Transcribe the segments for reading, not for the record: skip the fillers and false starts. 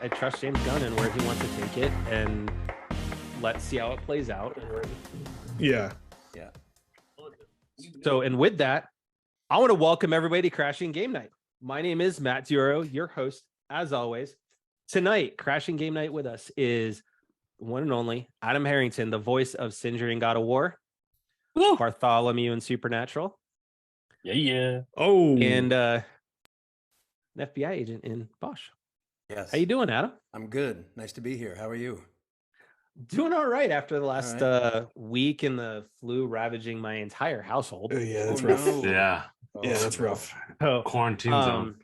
I trust James Gunn and where he wants to take it, and let's see how it plays out. Yeah. So, and with that, I want to welcome everybody to Crashing Game Night. My name is Matt Duro, your host, as always. Tonight, Crashing Game Night with us is one and only Adam Harrington, the voice of Sindri in God of War, Woo! Bartholomew in Supernatural, Yeah. Oh, and an FBI agent in Bosch. Yes. How you doing, Adam? I'm good. Nice to be here. How are you? Doing all right after the last week and the flu ravaging my entire household. oh yeah, that's Oh, rough. no. Yeah. Yeah, that's rough. So, Quarantine zone.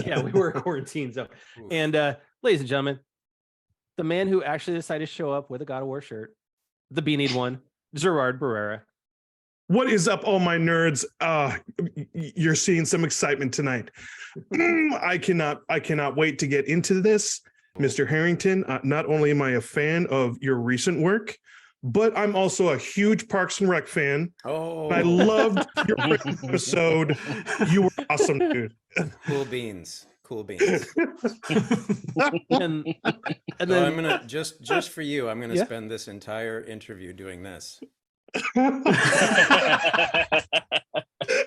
yeah, we were quarantined zone. Oof. And ladies and gentlemen, the man who actually decided to show up with a God of War shirt, the beanied one, Gerard Barrera. What is up, all my nerds? You're seeing some excitement tonight. I cannot wait to get into this, Mr. Harrington. Not only am I a fan of your recent work, but I'm also a huge Parks and Rec fan. Oh, I loved your first episode. You were awesome, dude. cool beans. Cool beans. And So then I'm gonna just for you. I'm gonna Yeah. spend this entire interview doing this.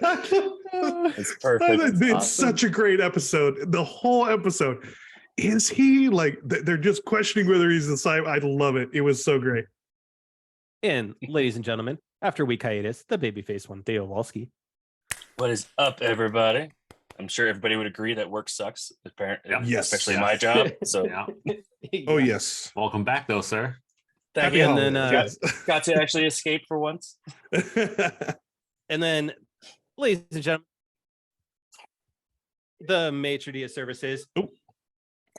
It's perfect. It's Awesome. such a great episode. The whole episode. Is he like they're just questioning whether he's the same? I love it. It was so great. and ladies and gentlemen, after a week hiatus, the babyface one, Theo Walski. What is up, everybody? I'm sure everybody would agree that work sucks, apparently, Yes. especially my job. So Yeah. Oh yes. Welcome back, though, sir. thank Happy you. And then, holidays, Got to actually escape for once. guys. And then, ladies and gentlemen, the maitre d' services. Oh.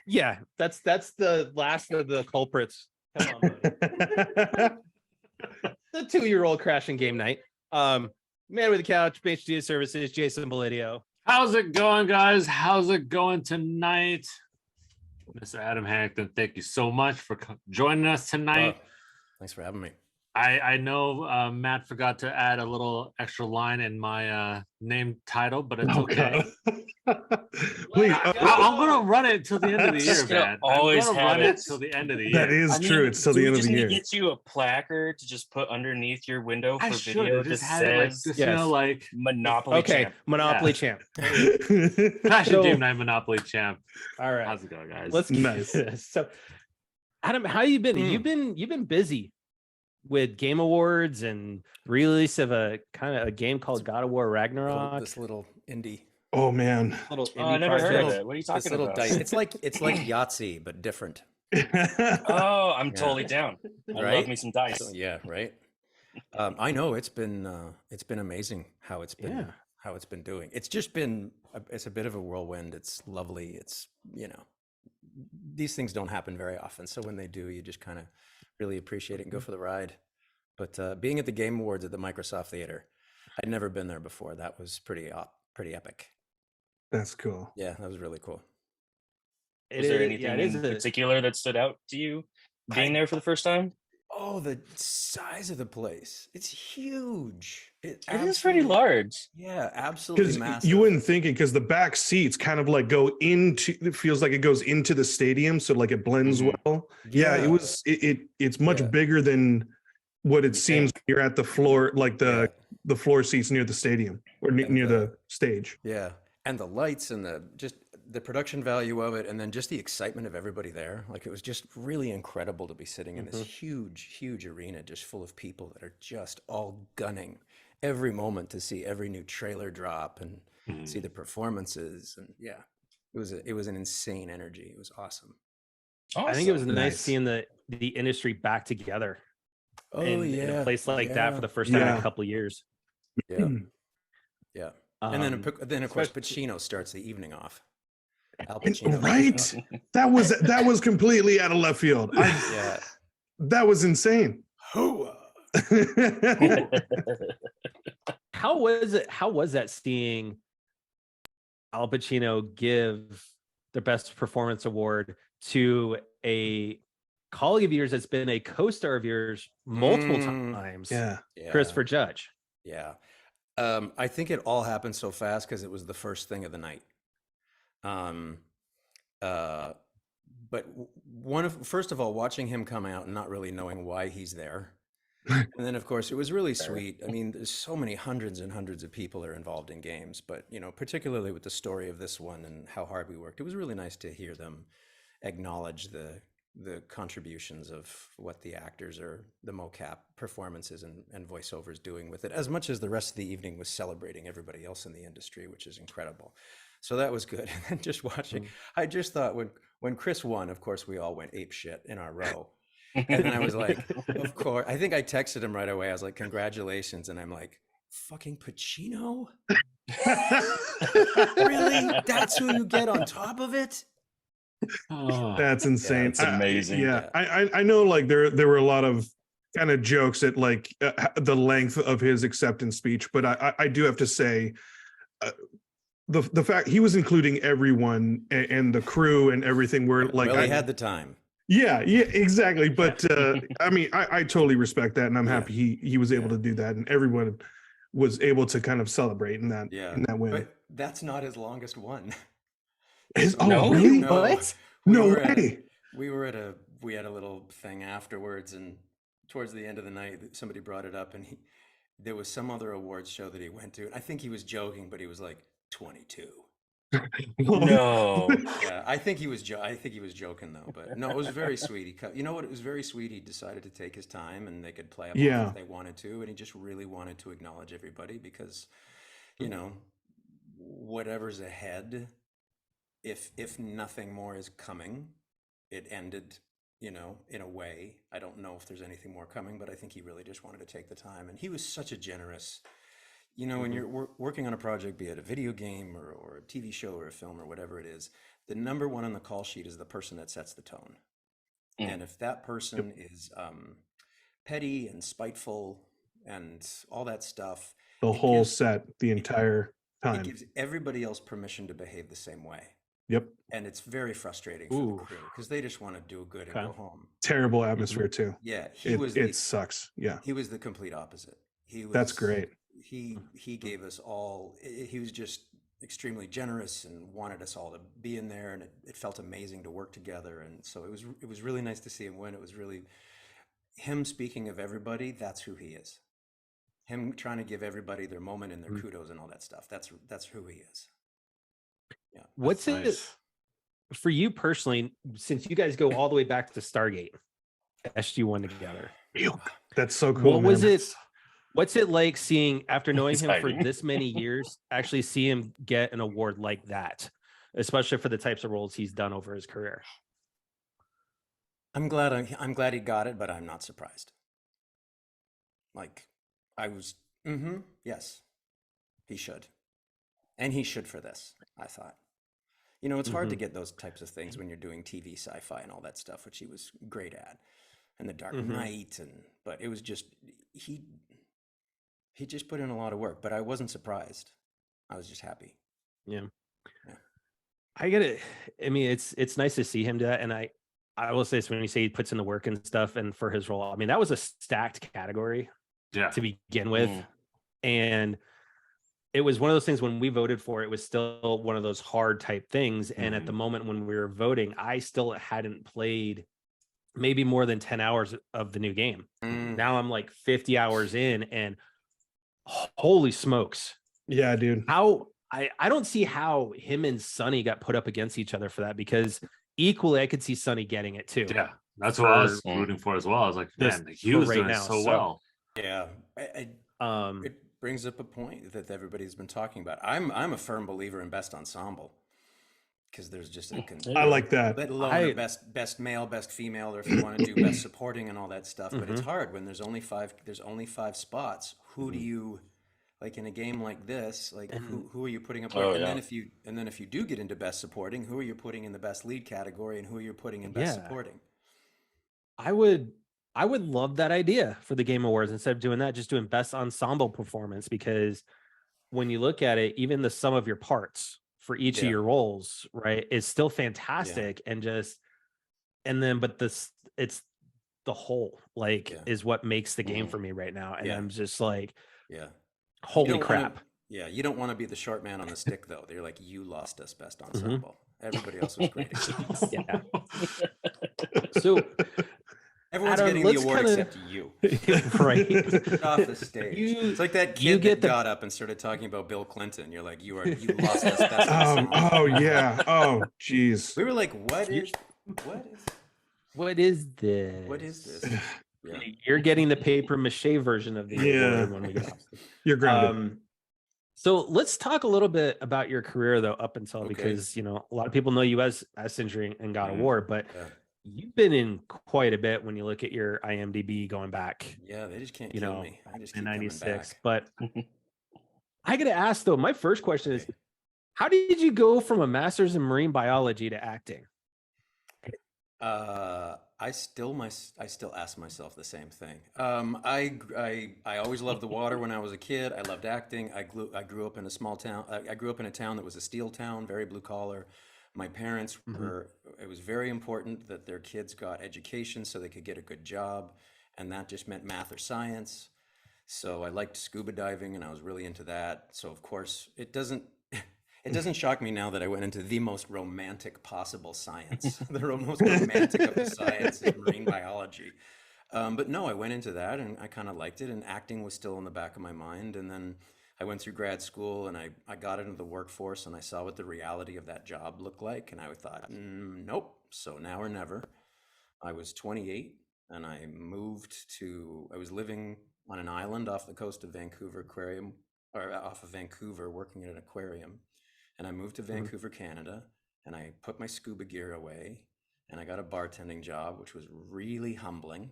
Yeah, that's the last of the culprits. Come on, buddy. The 2-year-old Crashing Game Night. Man with the couch, maitre d' services, Jason Belidio. How's it going, guys? How's it going tonight? Mr. Adam Harrington, thank you so much for joining us tonight. Thanks for having me. I know Matt forgot to add a little extra line in my name title, but it's Oh, okay. God. Wait, I'm gonna run it till the end of the year, Just gonna man. always I'm gonna have run it. it till the end of the year. that is I mean, true. It's till do the we end of just the need year. to get you a placard to just put underneath your window for I should video have that just had it like says just, Yes. like Monopoly Okay, Champ. Monopoly Yeah. champ. Crashing So- Game Night Monopoly Champ. All right, How's it going, guys? let's get Nice. this. So, Adam, how you been? You've been busy with Game Awards and release of a kind of a game called God of War Ragnarok. This little indie. Oh man. Little Oh, I indie never heard of project. it. What are you This talking little about? dice. It's like Yahtzee, but different. Oh, I'm Yeah. totally down. I love Right? me some dice. So, yeah, right. I know it's been amazing how it's been Yeah. how it's been doing. It's just been it's a bit of a whirlwind. It's lovely. It's these things don't happen very often, so when they do, you just kind of really appreciate it and go for the ride. But being at the Game Awards at the Microsoft Theater, I'd never been there before. That was pretty epic. That's cool. Yeah, that was really cool. Was there It anything is in a- particular that stood out to you being there for the first time? Oh, the size of the place. It's huge. It is pretty absolutely- large. Yeah, absolutely Because massive. you wouldn't think it, because the back seats kind of like go into. It feels like it goes into the stadium, so like it blends Mhm. well. Yeah, Yeah. it was. It's much Yeah. bigger than what it You seems. think. When you're at the floor, like Yeah. the floor seats near the stadium or And near the- the stage. Yeah, and the lights and the production value of it, and then just the excitement of everybody there. Like it was just really incredible to be sitting in this huge arena, just full of people that are just all gunning every moment to see every new trailer drop and see the performances. And yeah, it was an insane energy. It was awesome. I think it was Awesome. nice Nice. seeing the industry back together Oh in a place like that for the first Yeah. time in a couple of years. yeah, yeah. And then Um, then of course especially- Pacino starts the evening off. Al And- Pacino. right? That was completely out of left field. Yeah. That was insane. Hooah. How was it? How was that seeing Al Pacino give the best performance award to a colleague of yours that's been a co-star of yours multiple times, Yeah. Yeah. Christopher Judge? Yeah. I think it all happened so fast because it was the first thing of the night. but first of all, watching him come out and not really knowing why he's there. And then, of course, it was really sweet. I mean, there's so many hundreds and hundreds of people are involved in games, but, you know, particularly with the story of this one and how hard we worked, it was really nice to hear them acknowledge the contributions of what the actors or the mocap performances and voiceovers doing with it, as much as the rest of the evening was celebrating everybody else in the industry, which is incredible. So that was good. And then just watching, I just thought when Chris won, of course, we all went ape shit in our row. And then I was like, of course, I think I texted him right away. I was like, congratulations. And I'm like, fucking Pacino? Really? That's who you get on top of it? Oh, That's insane. It's amazing. I know, like there were a lot of kind of jokes at like the length of his acceptance speech, but I do have to say, the fact he was including everyone and the crew and everything were like, well, he had the time. Yeah, exactly. But I mean, I totally respect that, and I'm happy he was able to do that, and everyone was able to kind of celebrate in that win. But that's not his longest one. Oh, really? No. What? No way. We had a little thing afterwards, and towards the end of the night, somebody brought it up, and there was some other awards show that he went to. I think he was joking, but he was like 22. No. Yeah, I think he was joking though, but no, it was very sweet. You know what? It was very sweet. He decided to take his time, and they could play up if they wanted to, and he just really wanted to acknowledge everybody because, you know, whatever's ahead, if nothing more is coming, it ended, you know, in a way. I don't know if there's anything more coming, but I think he really just wanted to take the time, and he was such a generous. You know, when you're working on a project, be it a video game or a TV show or a film or whatever it is, the number one on the call sheet is the person that sets the tone. And if that person is petty and spiteful and all that stuff, the whole set, the entire time, it gives everybody else permission to behave the same way. Yep. And it's very frustrating for the crew because they just want to do good and go home. Terrible atmosphere too. Yeah, it sucks. Yeah, he was the complete opposite. That's great. He gave us all, he was just extremely generous and wanted us all to be in there, and it felt amazing to work together. And so it was really nice to see him win. It was really him speaking of everybody. That's who he is. Him trying to give everybody their moment and their kudos and all that stuff. That's who he is. Yeah. What's it for you personally, since you guys go all the way back to Stargate, SG1 together? That's so cool. What was it? What's it like seeing, after knowing him for this many years, actually see him get an award like that, especially for the types of roles he's done over his career? I'm glad he got it, but I'm not surprised. Like, I was, yes, he should. And he should for this, I thought. You know, it's hard to get those types of things when you're doing TV, sci-fi, and all that stuff, which he was great at. And The Dark Knight, but it was just, he just put in a lot of work, but I wasn't surprised. I was just happy. Yeah. I get it. I mean, it's nice to see him do that. And I will say this, when you say he puts in the work and stuff, and for his role, I mean, that was a stacked category to begin with. And it was one of those things when we voted for it, was still one of those hard type things. And at the moment when we were voting, I still hadn't played maybe more than 10 hours of the new game. Now I'm like 50 hours in, and holy smokes. Yeah, dude. How I don't see how him and Sonny got put up against each other for that, because equally I could see Sonny getting it too. Yeah, that's what I was rooting for as well. I was like, man, he was doing so well. Yeah, it brings up a point that everybody's been talking about. I'm a firm believer in best ensemble, because there's just I like that. Let alone best male, best female, or if you want to do best supporting and all that stuff. But it's hard when there's only five spots. Who do you, like in a game like this, like who are you putting up? And then if you do get into best supporting, who are you putting in the best lead category, and who are you putting in best supporting? I would love that idea for the Game Awards. Instead of doing that, just doing best ensemble performance, because when you look at it, even the sum of your parts for each of your roles, right, is still fantastic. And but it's the whole is what makes the game for me right now. And I'm just like, holy crap. You don't want to be the short man on the stick though. They're like, you lost us best ensemble. Everybody else was great. Yeah. So Everyone's Adam, getting the let's award kinda- except you. right. Get off the stage. You- It's like that you kid get that the- got up and started talking about Bill Clinton. You're like, you lost us. That's not Oh yeah. Oh jeez. We were like, what You- is What is this? what is this? Yeah. You're getting the paper mache version of the Yeah. award when we get off. You're grounded. So let's talk a little bit about your career though, up until Okay. because a lot of people know you as Sindri and God of Mhm. War, but Yeah. you've been in quite a bit when you look at your IMDb going back, Yeah, they just can't you kill know, me. I just in keep coming '96. back. But I gotta ask though, my first question is, Okay. how did you go from a master's in marine biology to acting? I still ask myself the same thing. I always loved the water when I was a kid. I loved acting. I grew up in a small town. I grew up in a town that was a steel town, very blue collar. My parents were. It was very important that their kids got education so they could get a good job, and that just meant math or science. So I liked scuba diving, and I was really into that. So of course, it doesn't shock me now that I went into the most romantic possible science. The most romantic of the science is marine biology. But no, I went into that and I kind of liked it, and acting was still in the back of my mind. And then I went through grad school and I got into the workforce and I saw what the reality of that job looked like. And I thought, nope, so now or never. I was 28 and I was living on an island off the coast of Vancouver aquarium, or off of Vancouver, working at an aquarium. And I moved to Vancouver, Canada, and I put my scuba gear away and I got a bartending job, which was really humbling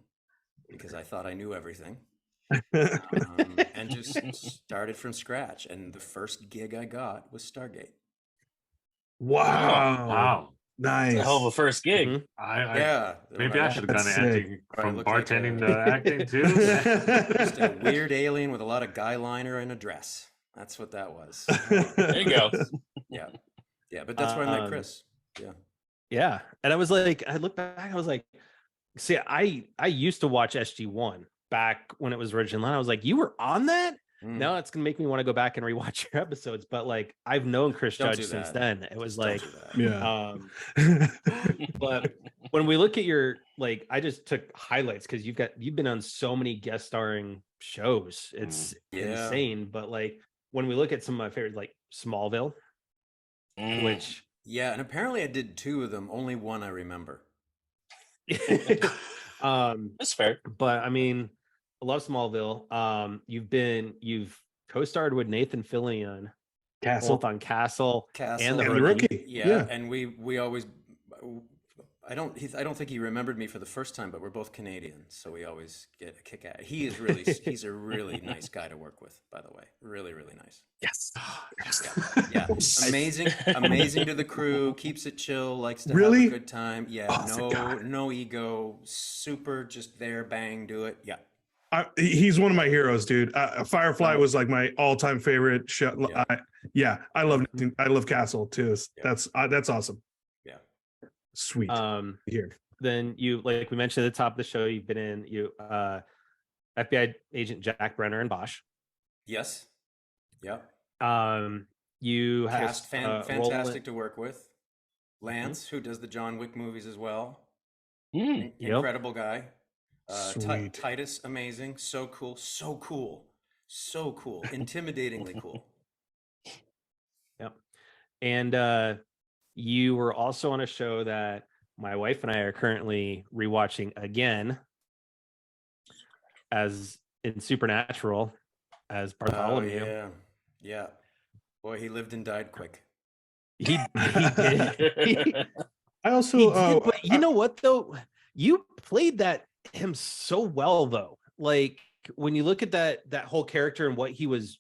because I thought I knew everything. And just started from scratch. And the first gig I got was Stargate. Wow. Wow. Nice. It's a hell of a first gig. Mhm. Yeah. Maybe I should have gone That's to acting sick. from Looked like bartending a- to acting too. Just a weird alien with a lot of guy liner and a dress. That's what that was. There you go. Yeah. Yeah. But that's where I met Um, Chris. Yeah. Yeah. And I was like, I looked back, I was like, see, I used to watch SG1 back when it was original. And I was like, you were on that? Mm. Now it's gonna make me want to go back and rewatch your episodes. But like I've known Chris Don't Judge do since that. then. It was Just don't like, do that. Yeah. but when we look at your I just took highlights because you've been on so many guest starring shows. It's Yeah. insane. But like when we look at some of my favorites, like Smallville, Mm. which Yeah. And apparently I did 2 of them. Only one I remember. That's fair. but I mean, I love Smallville. You've co-starred with Nathan Fillion Castle. both on Castle, Castle. and the And the Rookie. Rookie. Yeah, and we always. I don't think he remembered me for the first time, but we're both Canadian, so we always get a kick at it. He's a really nice guy to work with, by the way. Really, really nice. Yes. Yeah, amazing to the crew. Keeps it chill. Likes to Really? have a good time. Yeah, Awesome guy. no ego. Super, just there, bang, do it. Yeah. He's one of my heroes, dude. Firefly was like my all-time favorite show. Yeah. I love Castle too. Yeah. That's awesome. Yeah. Sweet. Here. Then you, like we mentioned at the top of the show, you've been in FBI agent Jack Brenner and Bosch. Yes. Yeah. You had Cast role in- fantastic to work with. Lance, who does the John Wick movies as well. Mm. Yep. Incredible guy. Sweet. Titus, amazing. So cool. Intimidatingly cool. Yep. And you were also on a show that my wife and I are currently rewatching again, as in Supernatural, as Bartholomew. Oh, yeah. Boy, he lived and died quick. He did. I also He did, but you know what though? You played that him so well though. Like when you look at that whole character and what he was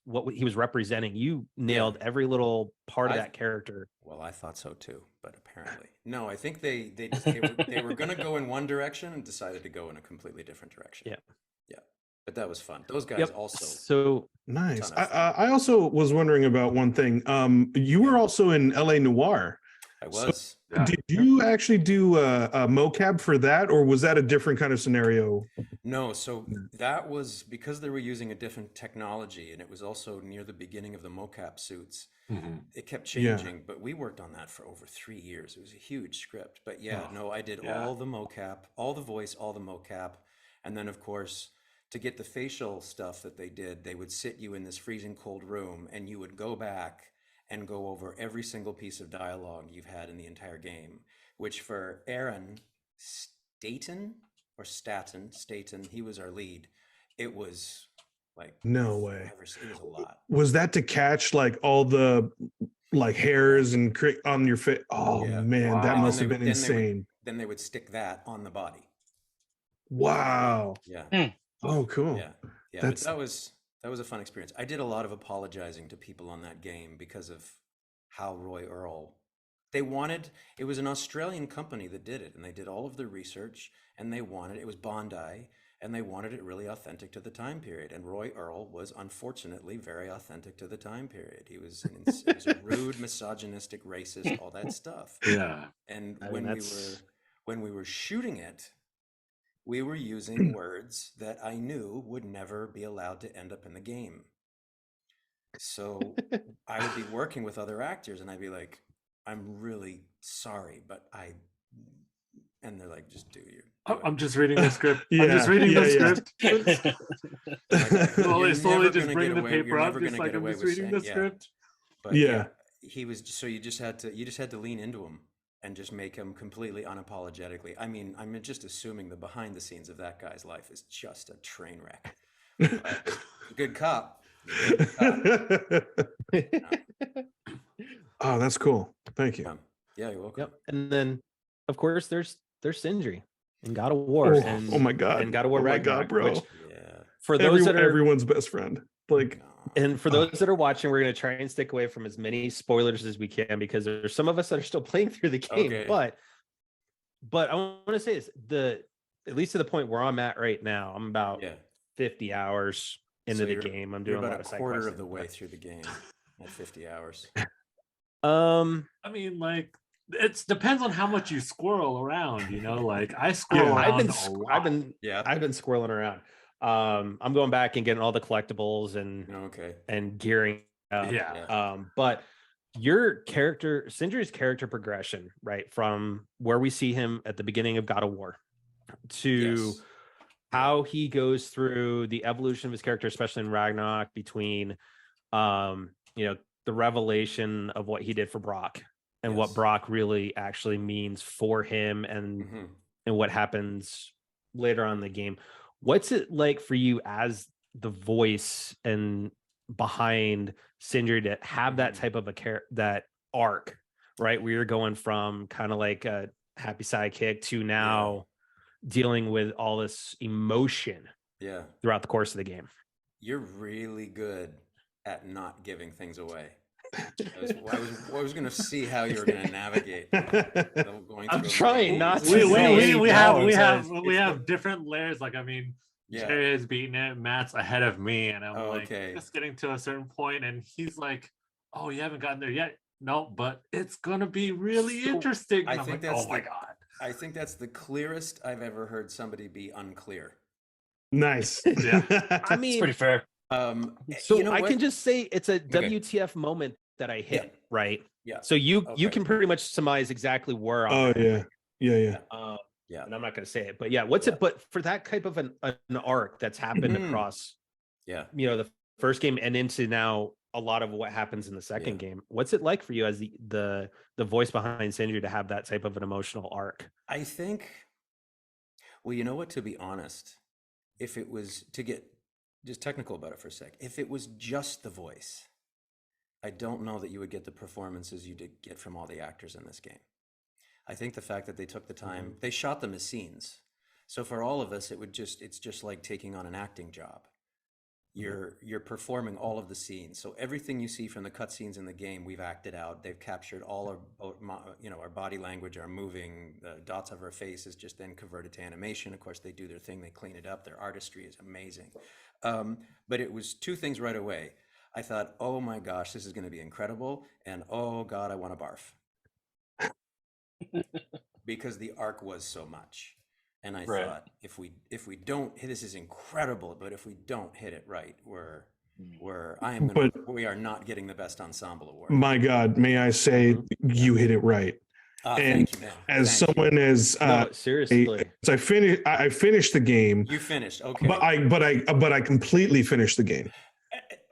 representing, you nailed every little part of that character. Well, I thought so too, but apparently no. I think they were going to go in one direction and decided to go in a completely different direction. Yeah. But that was fun. Those guys also. So nice. ton of fun. I also was wondering about one thing. You were also in LA Noire. I was. Yeah. Did you actually do a mocap for that, or was that a different kind of scenario? No, so that was because they were using a different technology, and it was also near the beginning of the mocap suits. Mhm. It kept Yeah. changing, but we worked on that for over 3 years. It was a huge script. But yeah, Oh, no, I did yeah. all the mocap, all the voice, all the mocap. And then, of course, to get the facial stuff that they did, they would sit you in this freezing cold room and you would go back and go over every single piece of dialogue you've had in the entire game, which for Aaron Staten, he was our lead. It was like No way. it was a lot. Was that to catch like all the like hairs and on your face? Oh Yeah. man, that Wow. must have And been insane. then they would stick that on the body. Wow. Yeah. Oh, cool. Yeah. Yeah. That's- But that was a fun experience. I did a lot of apologizing to people on that game because of how Roy Earl it was an Australian company that did it, and they did all of their research, and it was Bondi, and they wanted it really authentic to the time period. And Roy Earl was unfortunately very authentic to the time period. He was a rude, misogynistic, racist, all that stuff. Yeah. And I mean, when we were shooting it, we were using words that I knew would never be allowed to end up in the game. So I would be working with other actors and I'd be like, I'm really sorry, but and they're like, just do I'm just reading the script. I'm Yeah, just reading yeah, the yeah. script. You're slowly never just gonna bringing get the away- paper you're up, never just gonna like get I'm away just with reading the saying- yeah. script. But Yeah. so you just had to lean into him and just make him completely unapologetically. I mean, I'm just assuming the behind the scenes of that guy's life is just a train wreck. But good cop. Good cop. Oh, that's cool. Thank you. Yeah, you're welcome. Yep. And then, of course, there's Sindri in God of War. Oh, and, oh my God. And God of War Oh my Ragnarok. God, bro. Which, Yeah. for those that are Everyone's best friend. Like, and for those that are watching, we're going to try and stick away from as many spoilers as we can because there's some of us that are still playing through the game. Okay. But I want to say is at least to the point where I'm at right now, I'm about Yeah. 50 hours into So the you're- game. I'm You're doing a lot about of a side quarter questing, of the way but- through the game at 50 hours. Um, I mean, like, it depends on how much you squirrel around, like I squirrel Yeah. around I've been Yeah. I've been squirreling around. I'm going back and getting all the collectibles Okay. and gearing up. Yeah. But your character, Sindri's character progression, right, from where we see him at the beginning of God of War to Yes. how he goes through the evolution of his character, especially in Ragnarok, between the revelation of what he did for Brock and what Yes. Brock really actually means for him Mhm. and what happens later on in the game. What's it like for you as the voice and behind Sindri to have that Mhm. type of that arc, right? Where you're going from kind of like a happy sidekick to now dealing with all this emotion Yeah. throughout the course of the game. You're really good at not giving things away. I was going to see how you were going to navigate. Going I'm through trying movies. not to we, say we have no, we have different layers. Like, I mean, Yeah. Jerry is beating it, Matt's ahead of me, and I'm Oh, like okay. just getting to a certain point, and he's like, "Oh, you haven't gotten there yet." No, but it's gonna be really So, interesting. I And I'm think like, that's oh my the- god. I think that's the clearest I've ever heard somebody be unclear. nice. Yeah. I It's mean, pretty fair. so you know I what? can just say it's a WTF moment that I hit, right? Yeah. So you Okay. can pretty much surmise exactly where I'm Oh at. yeah. Yeah. Yeah. And I'm not going to say it, but yeah, what's Yeah. it? But for that type of an arc that's happened Mhm. across, Yeah. the first game and into now a lot of what happens in the second game, what's it like for you as the voice behind Sindri to have that type of an emotional arc? I think, well, you know what, to be honest, if it was to get just technical about it for a sec, if it was just the voice, I don't know that you would get the performances you did get from all the actors in this game. I think the fact that they took the time, they shot them as scenes. So for all of us, it's just like taking on an acting job. You're performing all of the scenes. So everything you see from the cutscenes in the game, we've acted out. They've captured all our body language, our moving, the dots of our faces, just then converted to animation. Of course, they do their thing. They clean it up. Their artistry is amazing. But it was two things right away. I thought, oh my gosh, this is going to be incredible. And oh God, I want to barf. because the arc was so much. And I Right. thought if we don't hit, this is incredible, but if we don't hit it right, we are not getting the best ensemble award. My God, may I say you hit it right. And Thank you, man. as Thank you. someone as No, seriously. as I finished the game, You finished, okay. but I completely finished the game.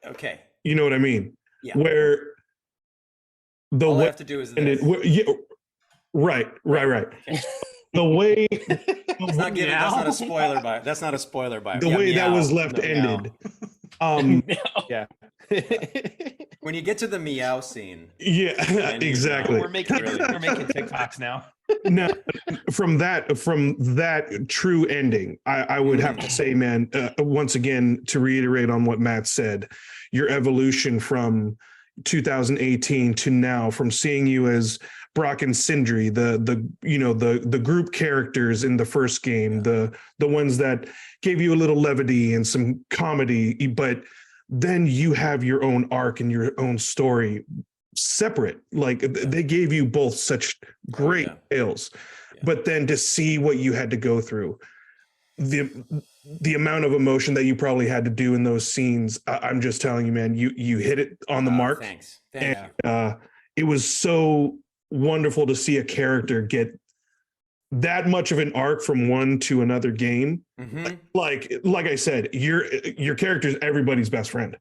Okay. You know what I mean? Yeah. Where the All I way have to do is and this. right. The way It's not giving, that's not a spoiler by that's not a spoiler by the way that was left ended. Yeah. When you get to the meow scene, Yeah, And you- exactly. We're making TikToks now. Now, from that true ending, I would have to say, man, once again, to reiterate on what Matt said, your evolution from 2018 to now, from seeing you as Brock and Sindri, the group characters in the first game, the ones that gave you a little levity and some comedy, but then you have your own arc and your own story separate. Like they gave you both such great tales, but then to see what you had to go through, the amount of emotion that you probably had to do in those scenes, I'm just telling you, man, you hit it on the mark. Thanks. And it was so wonderful to see a character get that much of an arc from one to another game. Mhm. Like I said, your character is everybody's best friend.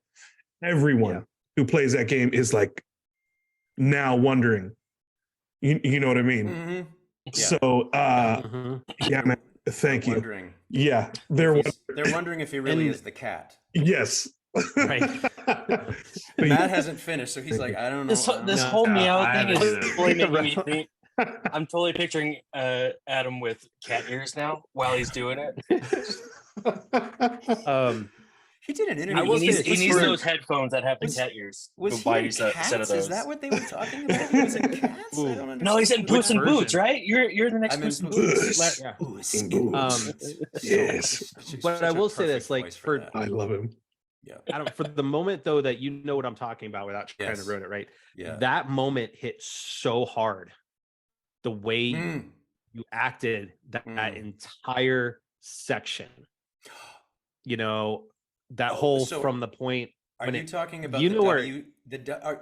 Everyone who plays that game is like now wondering. You know what I mean? Mhm. Yeah. So yeah, man, thank you. Wondering. Yeah, they're They're wondering if he really is the cat. yes. Right. Matt hasn't finished, so he's like, I don't know. This I whole don't know. meow I thing haven't is either. totally making me think. I'm totally picturing Adam with cat ears now while he's doing it. He did an interview. I will He say needs, this he needs for- those headphones that have the Was- cat ears. Was Go he buy in you a set of Cats? those. Is that what they were talking about? He was in Cats? I don't understand. No, he's in Puss in version? Boots, right? You're the next I'm in Puss in Puss. Boots. Yeah. Puss in Boots. Boots. Yes. But I will say this, like, for- that. I love him. Yeah. Adam, for the moment though that you know what I'm talking about without trying Yes. to ruin it, right? Yeah. That moment hit so hard. The way Mm. you acted that Mm. entire section. You know, that Oh, whole so from the point Are when you it- talking about you the know where- W?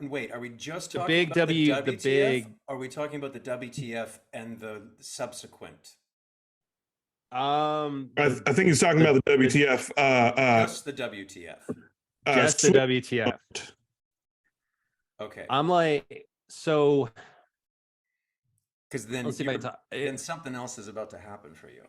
Wait, are we just The talking big about W, the the WTF? big- Are we talking about the WTF and the subsequent? I think he's talking about the WTF. Just the WTF. just the WTF. Okay. I'm like, so Because then, let's see if I can talk. then something else is about to happen for you.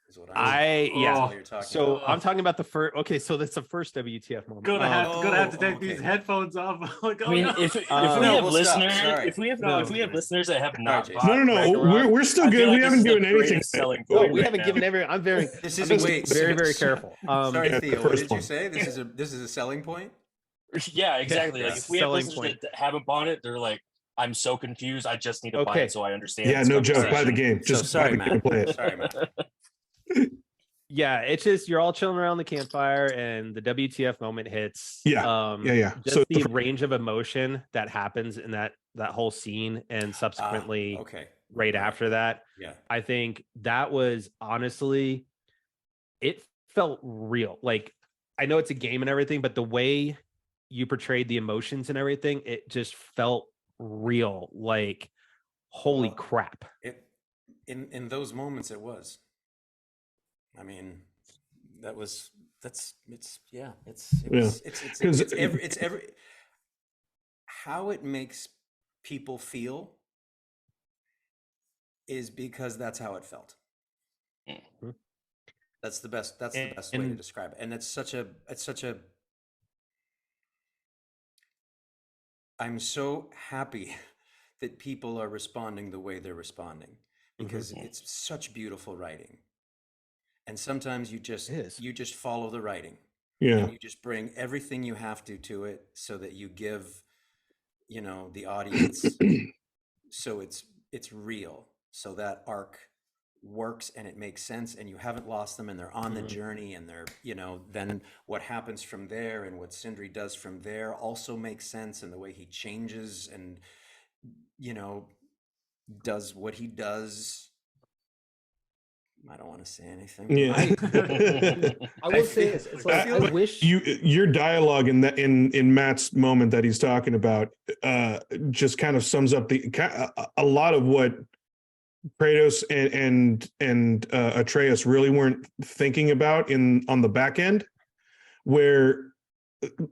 Is what I that's yeah. all you're talking So about. I'm talking about the first. Okay, so that's the first WTF moment. Gonna have to take okay. these headphones off. Like, I oh mean, no. if we No, have we'll stop. listeners, Sorry. if we have No. if we have listeners that have not Jason. bought No. Ragnarok, We're still I feel good. like We this haven't is the given anything. greatest selling No, point we right haven't now. given every. I'm very. This I'm is being wait. very very careful. Sorry, Yeah, Theo. the What first did you one. say? This is a selling point. Yeah, exactly. Like Yeah. if we have Selling listeners point. that haven't bought it, they're like, I'm so confused. I just need to buy Okay. it so I understand. Yeah, this no joke. Buy the conversation." game. So Just sorry, buy the game and play Matt. it. Sorry, Matt. Yeah, it's just you're all chilling around the campfire and the WTF moment hits. Yeah, yeah. Just So the range of emotion that happens in that whole scene and subsequently Okay. right after that. Yeah. I think that was honestly, it felt real. Like I know it's a game and everything, but the way you portrayed the emotions and everything, it just felt real. Like, holy Well, crap. It in those moments it was. I mean, it's every how it makes people feel is because that's how it felt. Mhm. That's the best way to And- describe it. And it's such a I'm so happy that people are responding the way they're responding because it's such beautiful writing. And sometimes you just It is. you just follow the writing. Yeah. And you just bring everything you have to it so that you give, the audience so it's real. So that arc works and it makes sense and you haven't lost them and they're on the journey and they're, then what happens from there and what Sindri does from there also makes sense and the way he changes and, does what he does. I don't want to say anything. Yeah. I will say this. It's like, I wish your dialogue in that in Matt's moment that he's talking about just kind of sums up a lot of what Kratos and Atreus really weren't thinking about on the back end, where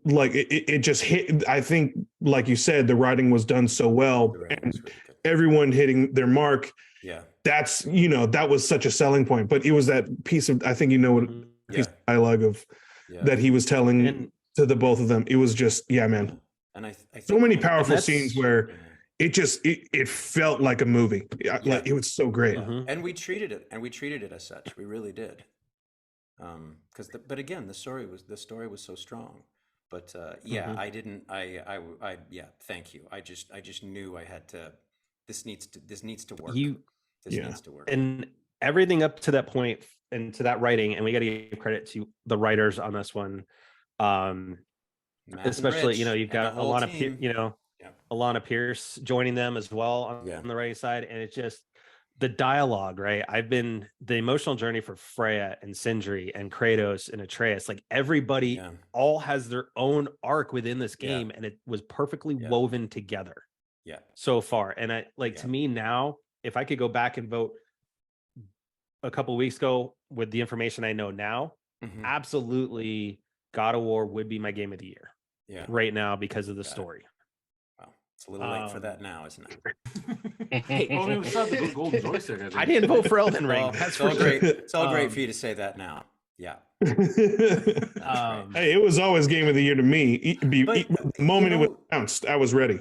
like it just hit. I think, like you said, the writing was done so well, and everyone hitting their mark. Yeah, that's that was such a selling point. But it was that piece of, I think piece of dialogue of that he was telling to the both of them. It was just man. And I think so many powerful scenes where it felt like a movie. Like it was so great. And we treated it as such. We really did. But again, the story was so strong. But thank you. I just knew I had to. This needs to work. Needs to work. And everything up to that point and to that writing, and we got to give credit to the writers on this one. Especially, you've got Alana Pierce joining them as well on the writing side, and it's just the dialogue, right? The emotional journey for Freya and Sindri and Kratos and Atreus, like everybody all has their own arc within this game, and it was perfectly woven together. Yeah. So far. And to me now, if I could go back and vote a couple of weeks ago with the information I know now, absolutely God of War would be my game of the year. Yeah. Right now because of the story. Wow. It's a little late for that now, isn't it? Hey, we still have the golden joystick. I didn't vote for Elden Ring. It's all great. It's all great for you to say that now. Yeah. Hey, it was always game of the year to me. The moment it was announced, I was ready.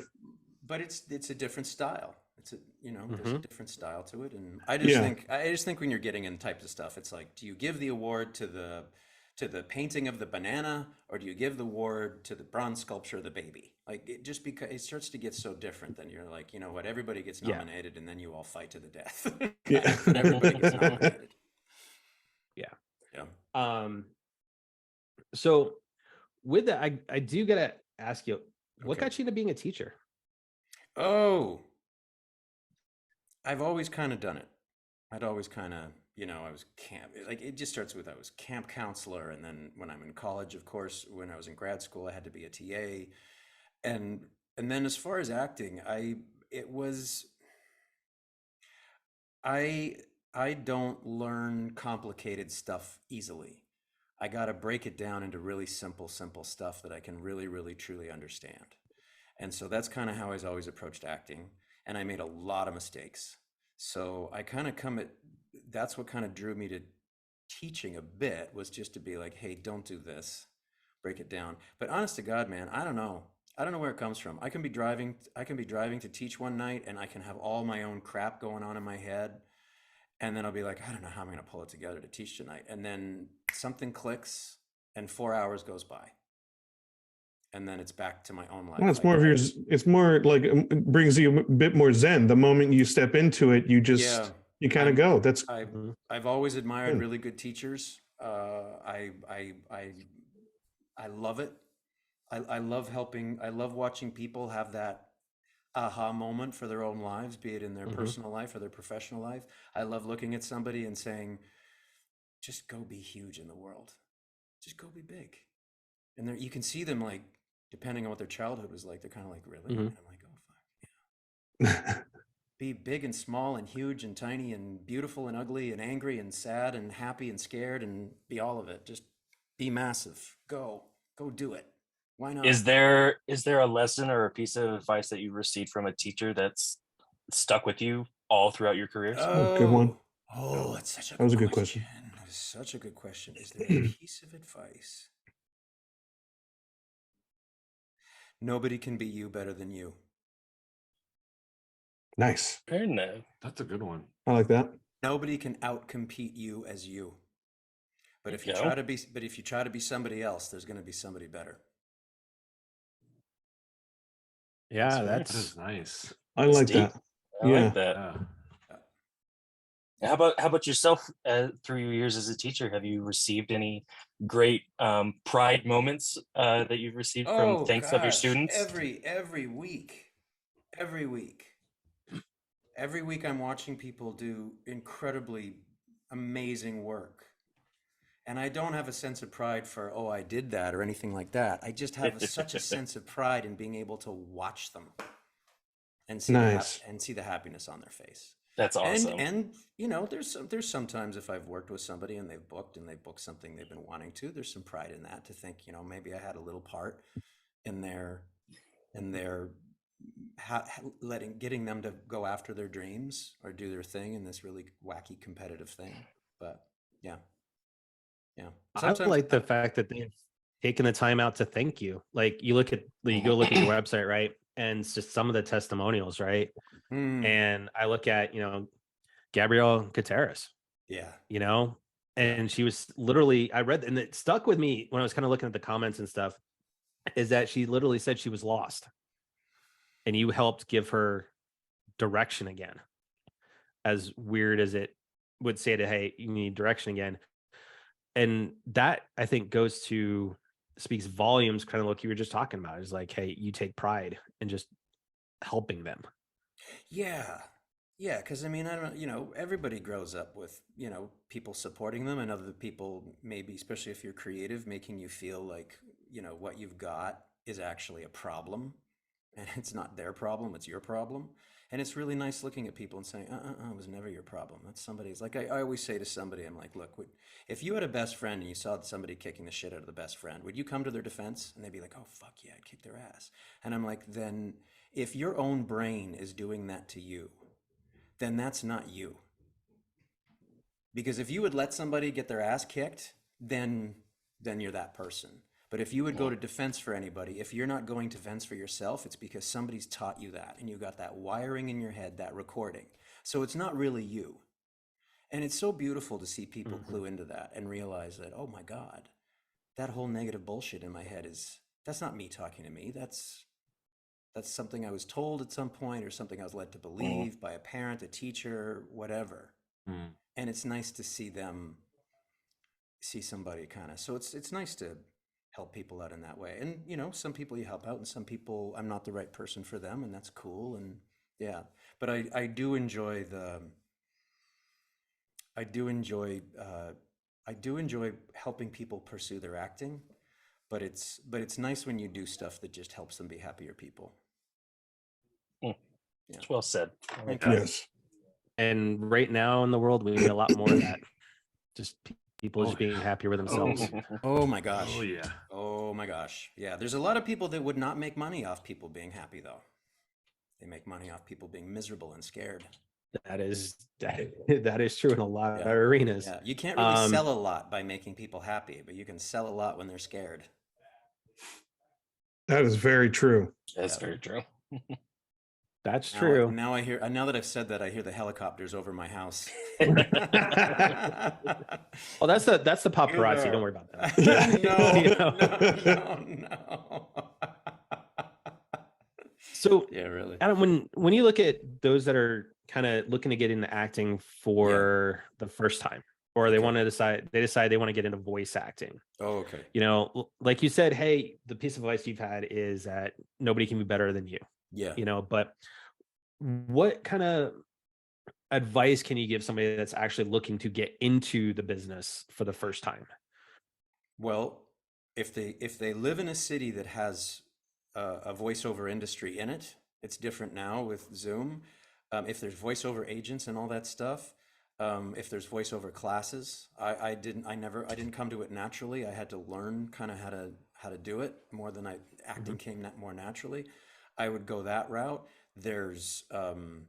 But it's a different style. There's a different style to it, and I just think when you're getting in types of stuff, it's like, do you give the award to the painting of the banana, or do you give the award to the bronze sculpture of the baby? Like, just because it starts to get so different, then you're like, you know what, everybody gets nominated, and then you all fight to the death. But everybody gets nominated. Yeah. So with that, I do gotta ask you, what got you into being a teacher? Oh, I've always kind of done it. I'd always kind of, I was it just starts with, I was camp counselor. And then when I'm in college, of course, when I was in grad school, I had to be a TA. And then as far as acting, I don't learn complicated stuff easily. I got to break it down into really simple stuff that I can really, really, truly understand. And so that's kind of how I always approached acting. And I made a lot of mistakes. So I kind of that's what kind of drew me to teaching a bit, was just to be like, hey, don't do this, break it down. But honest to God, man, I don't know where it comes from. I can be driving to teach one night, and I can have all my own crap going on in my head. And then I'll be like, I don't know how I'm going to pull it together to teach tonight. And then something clicks and 4 hours goes by. And then it's back to my own life. Well, it's more like, it brings you a bit more zen. The moment you step into it, you just, you kind of go. I've always admired really good teachers. I love it. I love helping. I love watching people have that aha moment for their own lives, be it in their personal life or their professional life. I love looking at somebody and saying, just go be huge in the world. Just go be big. And you can see them, like, depending on what their childhood was like, they're kind of like, really? And I'm like, oh, fuck, yeah. Be big and small and huge and tiny and beautiful and ugly and angry and sad and happy and scared, and be all of it. Just be massive. Go do it. Why not? Is there a lesson or a piece of advice that you received from a teacher that's stuck with you all throughout your careers? Oh, good one. Oh, that's such a that was a good question. That is such a good question. Is there a piece of advice? Nobody can be you better than you. Nice. Fair enough. That's a good one. I like that. Nobody can outcompete you as you. But if you try to be somebody else, there's going to be somebody better. Yeah, that's nice. I like that. I like that. How about yourself? Through your years as a teacher, have you received any great pride moments that you've received from thanks of your students? Every week. every week I'm watching people do incredibly amazing work. And I don't have a sense of pride for, oh, I did that or anything like that. I just have such a sense of pride in being able to watch them and see Nice. the happiness on their face. That's awesome. And you know, there's sometimes if I've worked with somebody and they've booked something they've been wanting to, there's some pride in that to think, you know, maybe I had a little part in their getting them to go after their dreams or do their thing in this really wacky competitive thing. But yeah. I like the fact that they've taken the time out to thank you. Like you go look at your website, right? And it's just some of the testimonials, right? And I look at, Gabrielle Gutierrez, Yeah. And she was literally, I read, and it stuck with me when I was kind of looking at the comments and stuff, is that she literally said she was lost. And you helped give her direction again. As weird as it would say to, hey, you need direction again. And that I think speaks volumes, kind of like you were just talking about. Is like, hey, you take pride in just helping them. Yeah. Yeah, because I mean, I don't, everybody grows up with, people supporting them and other people, maybe, especially if you're creative, making you feel like, what you've got is actually a problem and it's not their problem, it's your problem. And it's really nice looking at people and saying, it was never your problem. That's somebody's, like I always say to somebody, I'm like, look, if you had a best friend and you saw somebody kicking the shit out of the best friend, would you come to their defense? And they'd be like, oh, fuck yeah, I'd kick their ass. And I'm like, then if your own brain is doing that to you, then that's not you. Because if you would let somebody get their ass kicked, then you're that person. But if you would go to defense for anybody, if you're not going to defense for yourself, it's because somebody's taught you that and you got that wiring in your head, that recording. So it's not really you. And it's so beautiful to see people clue into that and realize that, oh my God, that whole negative bullshit in my head that's not me talking to me. That's something I was told at some point or something I was led to believe by a parent, a teacher, whatever. And it's nice to see somebody kind of, so it's nice to help people out in that way. And, some people you help out and some people I'm not the right person for them, and that's cool. And yeah, but I do enjoy helping people pursue their acting, but it's nice when you do stuff that just helps them be happier people. Yeah. Well said. Yes. And right now in the world, we need a lot more of that. Just people just being happier with themselves. Oh my gosh. Oh yeah. Oh my gosh. Yeah. There's a lot of people that would not make money off people being happy, though. They make money off people being miserable and scared. That is true in a lot of arenas. Yeah. You can't really sell a lot by making people happy, but you can sell a lot when they're scared. That is very true. That's very true. That's true. Now that I've said that, I hear the helicopters over my house. Well, that's the paparazzi. Don't worry about that. No. So yeah, really. Adam, when you look at those that are kind of looking to get into acting for the first time, or they decide they want to get into voice acting. Oh, okay. Like you said, hey, the piece of advice you've had is that nobody can be better than you. Yeah. But what kind of advice can you give somebody that's actually looking to get into the business for the first time? Well, if they live in a city that has a voiceover industry in it, it's different now with Zoom. If there's voiceover agents and all that stuff, if there's voiceover classes, I didn't come to it naturally. I had to learn kind of how to do it more than acting came more naturally. I would go that route. There's and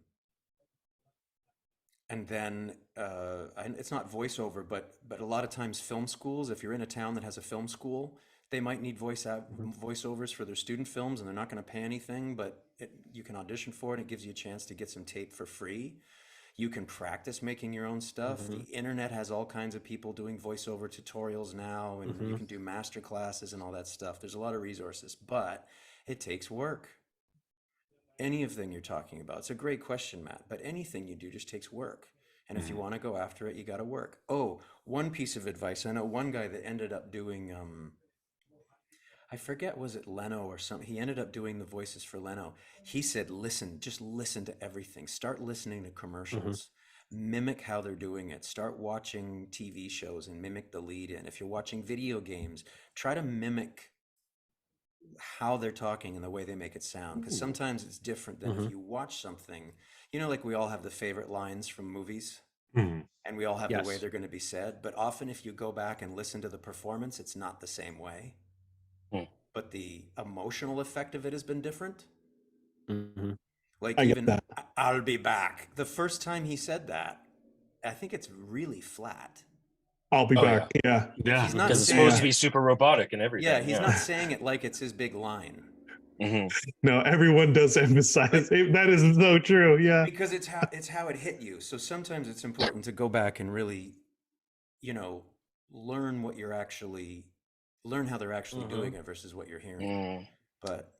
then it's not voiceover, but a lot of times film schools. If you're in a town that has a film school, they might need voiceovers for their student films, and they're not going to pay anything, but you can audition for it. It gives you a chance to get some tape for free. You can practice making your own stuff. The internet has all kinds of people doing voiceover tutorials now, and you can do master classes and all that stuff. There's a lot of resources, but it takes work. Anything you're talking about. It's a great question, Matt, but anything you do just takes work. And if you want to go after it, you got to work. Oh, one piece of advice. I know one guy that ended up doing, I forget, was it Leno or something? He ended up doing the voices for Leno. He said, listen, just listen to everything. Start listening to commercials. Mimic how they're doing it. Start watching TV shows and mimic the lead in. If you're watching video games, try to mimic how they're talking and the way they make it sound. Because sometimes it's different than if you watch something, you know, like we all have the favorite lines from movies. And we all have the way Yes. they're going to be said. But often if you go back and listen to the performance, it's not the same way. But the emotional effect of it has been different. Like I get even that. I'll be back. The first time he said that, I think it's really flat. I'll be Oh, back. Yeah. Yeah. He's not Because it's saying supposed to it- be super robotic and everything. Yeah, he's not saying it like it's his big line. No, everyone does emphasize it. That is so true. Yeah. Because it's how it hit you. So sometimes it's important to go back and really, you know, learn how they're actually doing it versus what you're hearing. But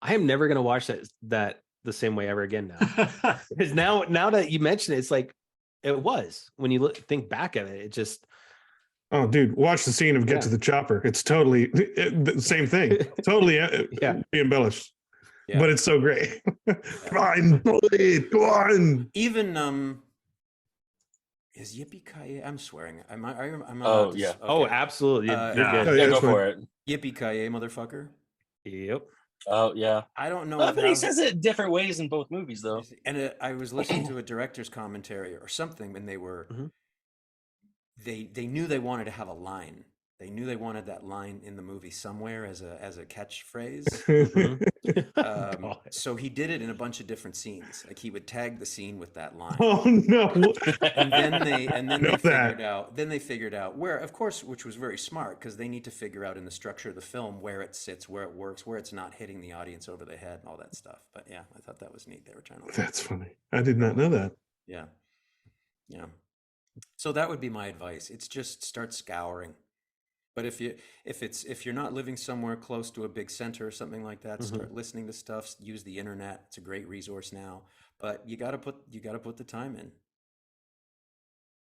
I am never gonna watch that the same way ever again now. Because now that you mention it, it's like it was when you think back of it. It just Oh, dude, watch the scene of Get to the Chopper. It's totally the same thing. Totally embellished. yeah. But it's so great. Come on, bully, go on. Even is yippee-ki-yay? I'm swearing. I'm Oh, allowed to yeah. oh, okay. absolutely. You're Yeah. good. Oh, Yeah, yeah, go that's for it. Yippee-ki-yay, motherfucker. Yep. Oh, yeah. I don't know. But he says it different ways in both movies, though. And I was listening to a director's commentary or something, and they were they knew they wanted to have a line. They knew they wanted that line in the movie somewhere as a catchphrase. So he did it in a bunch of different scenes. Like he would tag the scene with that line. Oh no. And then they Know figured out where, of course, which was very smart because they need to figure out in the structure of the film where it sits, where it works, where it's not hitting the audience over the head and all that stuff. But yeah, I thought that was neat. They were trying to. That's funny. I did not know that. Yeah. Yeah. So that would be my advice. It's just start scouring. But if you're not living somewhere close to a big center or something like that, start listening to stuff. Use the internet; it's a great resource now. But you gotta put the time in.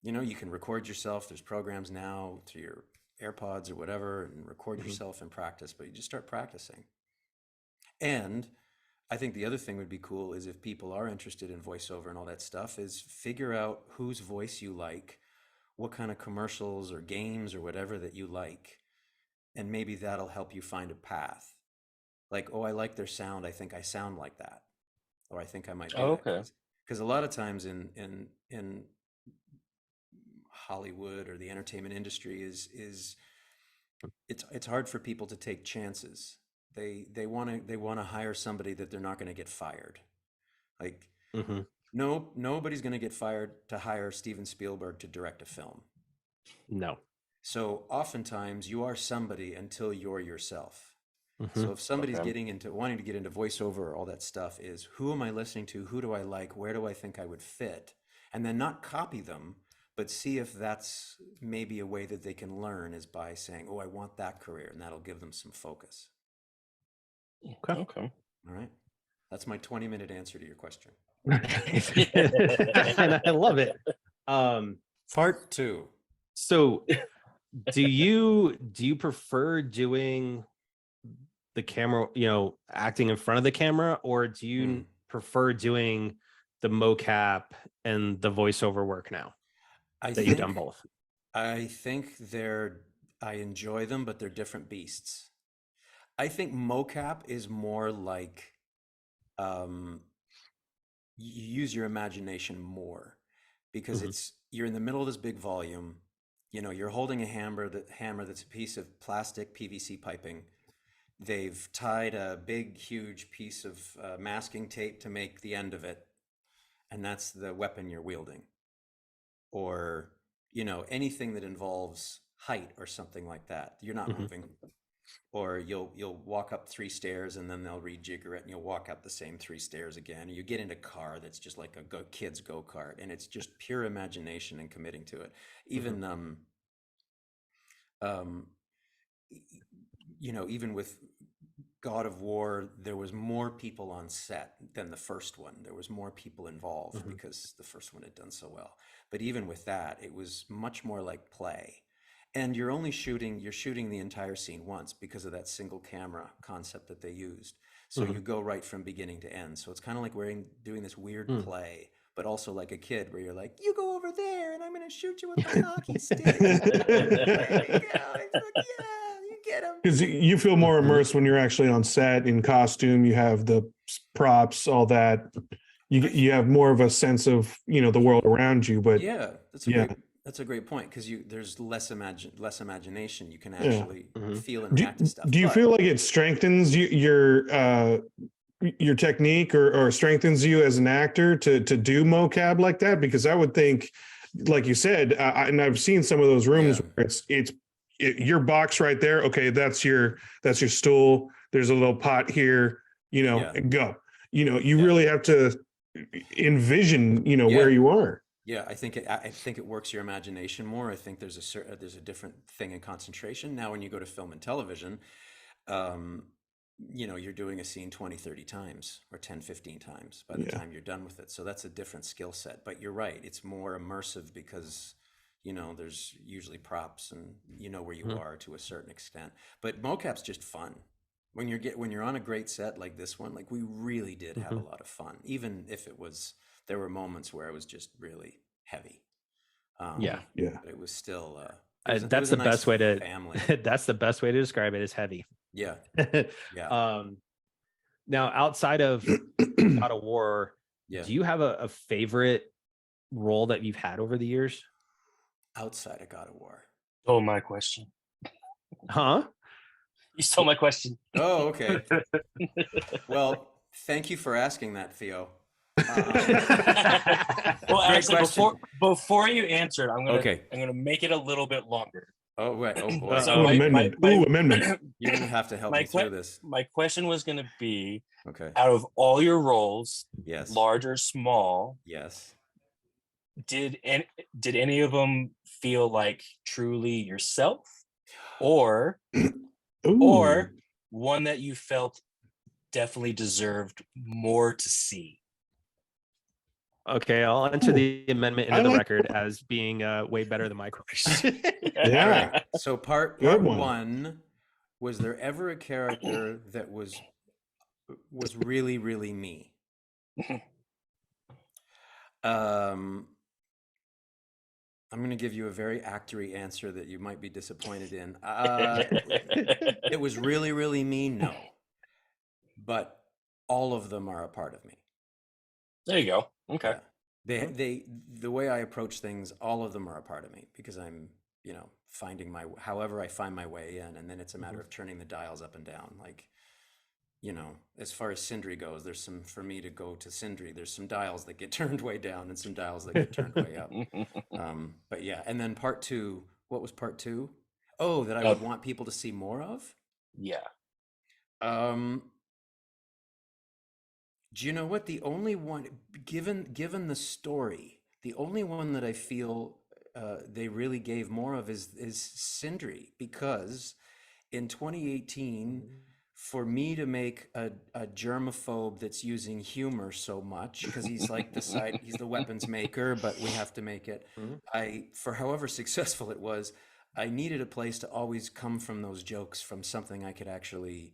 You know, you can record yourself. There's programs now through your AirPods or whatever, and record yourself and practice. But you just start practicing. And I think the other thing would be cool is if people are interested in voiceover and all that stuff, is figure out whose voice you like, what kind of commercials or games or whatever that you like, and maybe that'll help you find a path. Like, oh, I like their sound. I think I sound like that, or I think I might. Do okay. Because a lot of times in Hollywood or the entertainment industry is it's hard for people to take chances. They want to hire somebody that they're not going to get fired. Like. No, nobody's going to get fired to hire Steven Spielberg to direct a film. No. So oftentimes you are somebody until you're yourself. So if somebody's wanting to get into voiceover or all that stuff, is who am I listening to? Who do I like? Where do I think I would fit? And then not copy them, but see if that's maybe a way that they can learn is by saying, oh, I want that career. And that'll give them some focus. Okay. All right. That's my 20-minute answer to your question. And I love it. Part 2. So do you prefer doing the camera, acting in front of the camera, or do you prefer doing the mocap and the voiceover work now you've done both? I think I enjoy them, but they're different beasts. I think mocap is more like you use your imagination more because you're in the middle of this big volume. You're holding a hammer that's a piece of plastic PVC piping. They've tied a big, huge piece of masking tape to make the end of it, and that's the weapon you're wielding. Or, anything that involves height or something like that. You're not moving. Or you'll walk up 3 stairs and then they'll rejigger it and you'll walk up the same 3 stairs again. You get in a car that's just like a kid's go-kart, and it's just pure imagination and committing to it. Even even with God of War, there was more people on set than the first one. There was more people involved because the first one had done so well. But even with that, it was much more like play. and you're shooting the entire scene once because of that single camera concept that they used. So you go right from beginning to end. So it's kind of like doing this weird play, but also like a kid where you're like, you go over there and I'm going to shoot you with my hockey stick. There you go. It's like, yeah, you get him. Because you feel more immersed when you're actually on set in costume. You have the props, all that. You have more of a sense of the world around you. But Yeah, that's a great point, because there's less imagination. You can actually feel and react to stuff. Do you feel like it strengthens your technique or strengthens you as an actor to do mocap like that? Because I would think, like you said, and I've seen some of those rooms where it's your box right there. Okay, that's your stool. There's a little pot here. And go. You really have to envision where you are. Yeah, I think it works your imagination more. I think there's a different thing in concentration. Now, when you go to film and television, you're doing a scene 20, 30 times or 10, 15 times by the time you're done with it. So that's a different skill set. But you're right, it's more immersive because there's usually props and where you are to a certain extent. But mocap's just fun. When you're on a great set like this one, like we really did have a lot of fun, even if there were moments where it was just really heavy. But it was still. That's the best way to. That's the best way to describe it. Is heavy. Yeah. Now, outside of God of War, do you have a favorite role that you've had over the years? Outside of God of War. Oh, my question. Huh? You stole my question. Oh, okay. Well, thank you for asking that, Theo. Well, actually, before you answer it, I'm gonna make it a little bit longer. Oh, right. Oh boy. So amendment. Amendment. You're gonna have to help me through this. My question was gonna be, okay, out of all your roles, yes, large or small, yes, did any of them feel like truly yourself, or one that you felt definitely deserved more to see? Okay, I'll enter the amendment into the record as being way better than my question. Yeah. Right. So part one, was there ever a character that was really, really me? I'm going to give you a very actory answer that you might be disappointed in. It was really, really me? No. But all of them are a part of me. There you go. Okay. Yeah. The way I approach things, all of them are a part of me, because I'm, finding however I find my way in, and then it's a matter of turning the dials up and down. Like, as far as Sindri goes, for me to go to Sindri, there's some dials that get turned way down and some dials that get turned way up. But yeah, and then part two, what was part two? Oh, that I would want people to see more of? Yeah. Do you know what? The only one, given the story, the only one that I feel they really gave more of is Sindri, because in 2018, for me to make a germaphobe that's using humor so much, because he's like he's the weapons maker, but we have to make it. For however successful it was, I needed a place to always come from those jokes from something I could actually,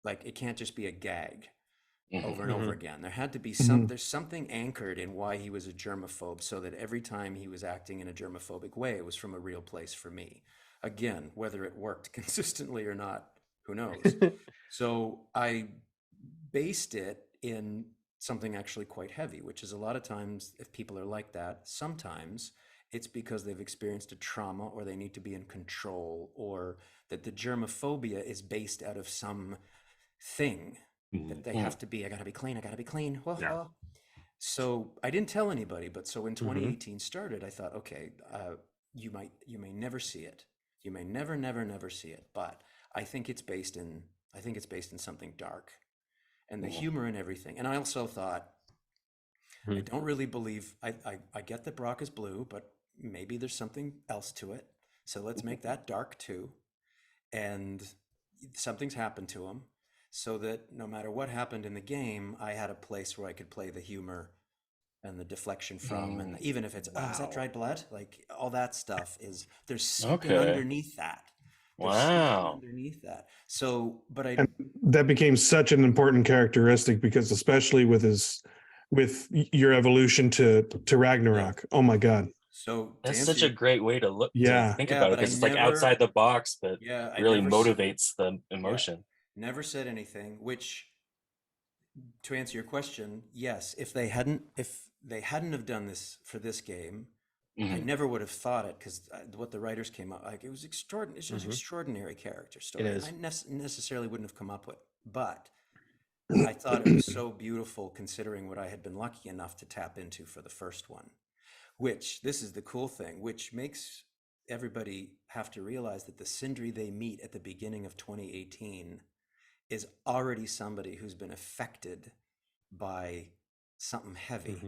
like, it can't just be a gag over and over again. There had to be there's something anchored in why he was a germaphobe, so that every time he was acting in a germaphobic way, it was from a real place for me. Again, whether it worked consistently or not, who knows? So I based it in something actually quite heavy, which is a lot of times, if people are like that, sometimes it's because they've experienced a trauma, or they need to be in control, or that the germophobia is based out of some thing that they have to be. I gotta be clean. I gotta be clean. So I didn't tell anybody, but so when 2018 started, I thought, okay, you may never see it. You may never see it, but I think it's based in something dark, and the humor and everything. And I also thought, I don't really believe, I get that Brock is blue, but maybe there's something else to it. So let's make that dark too. And something's happened to him, so that no matter what happened in the game, I had a place where I could play the humor and the deflection from, and even if it's oh, is that dried blood? Like all that stuff there's something Okay. underneath that. There's something underneath that. So, but And that became such an important characteristic because especially with your evolution to Ragnarok. Oh my God. So that's such a great way to look to think Yeah, about it but because it's like outside the box, but really motivates the emotion. Never said anything, which to answer your question, yes, if they hadn't have done this for this game, I never would have thought it because what the writers came up like it was extraordinary. It's just extraordinary character story. It is. I necessarily wouldn't have come up with, but I thought it was so beautiful considering what I had been lucky enough to tap into for the first one. Which this is the cool thing, which makes everybody have to realize that the Sindri they meet at the beginning of 2018 is already somebody who's been affected by something heavy.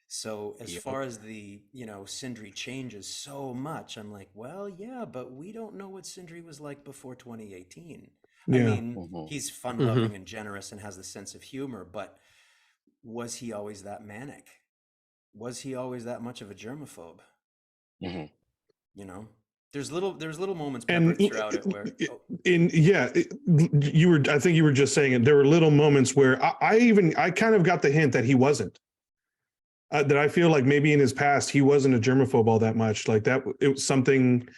So as far as the, Sindri changes so much, I'm like, well, yeah, but we don't know what Sindri was like before 2018. I mean, he's fun-loving and generous and has the sense of humor, but was he always that manic? Was he always that much of a germaphobe? There's little moments peppered throughout it where I think you were just saying it. There were little moments where I kind of got the hint that he wasn't. That I feel like maybe in his past he wasn't a germaphobe all that much. Like that, it was something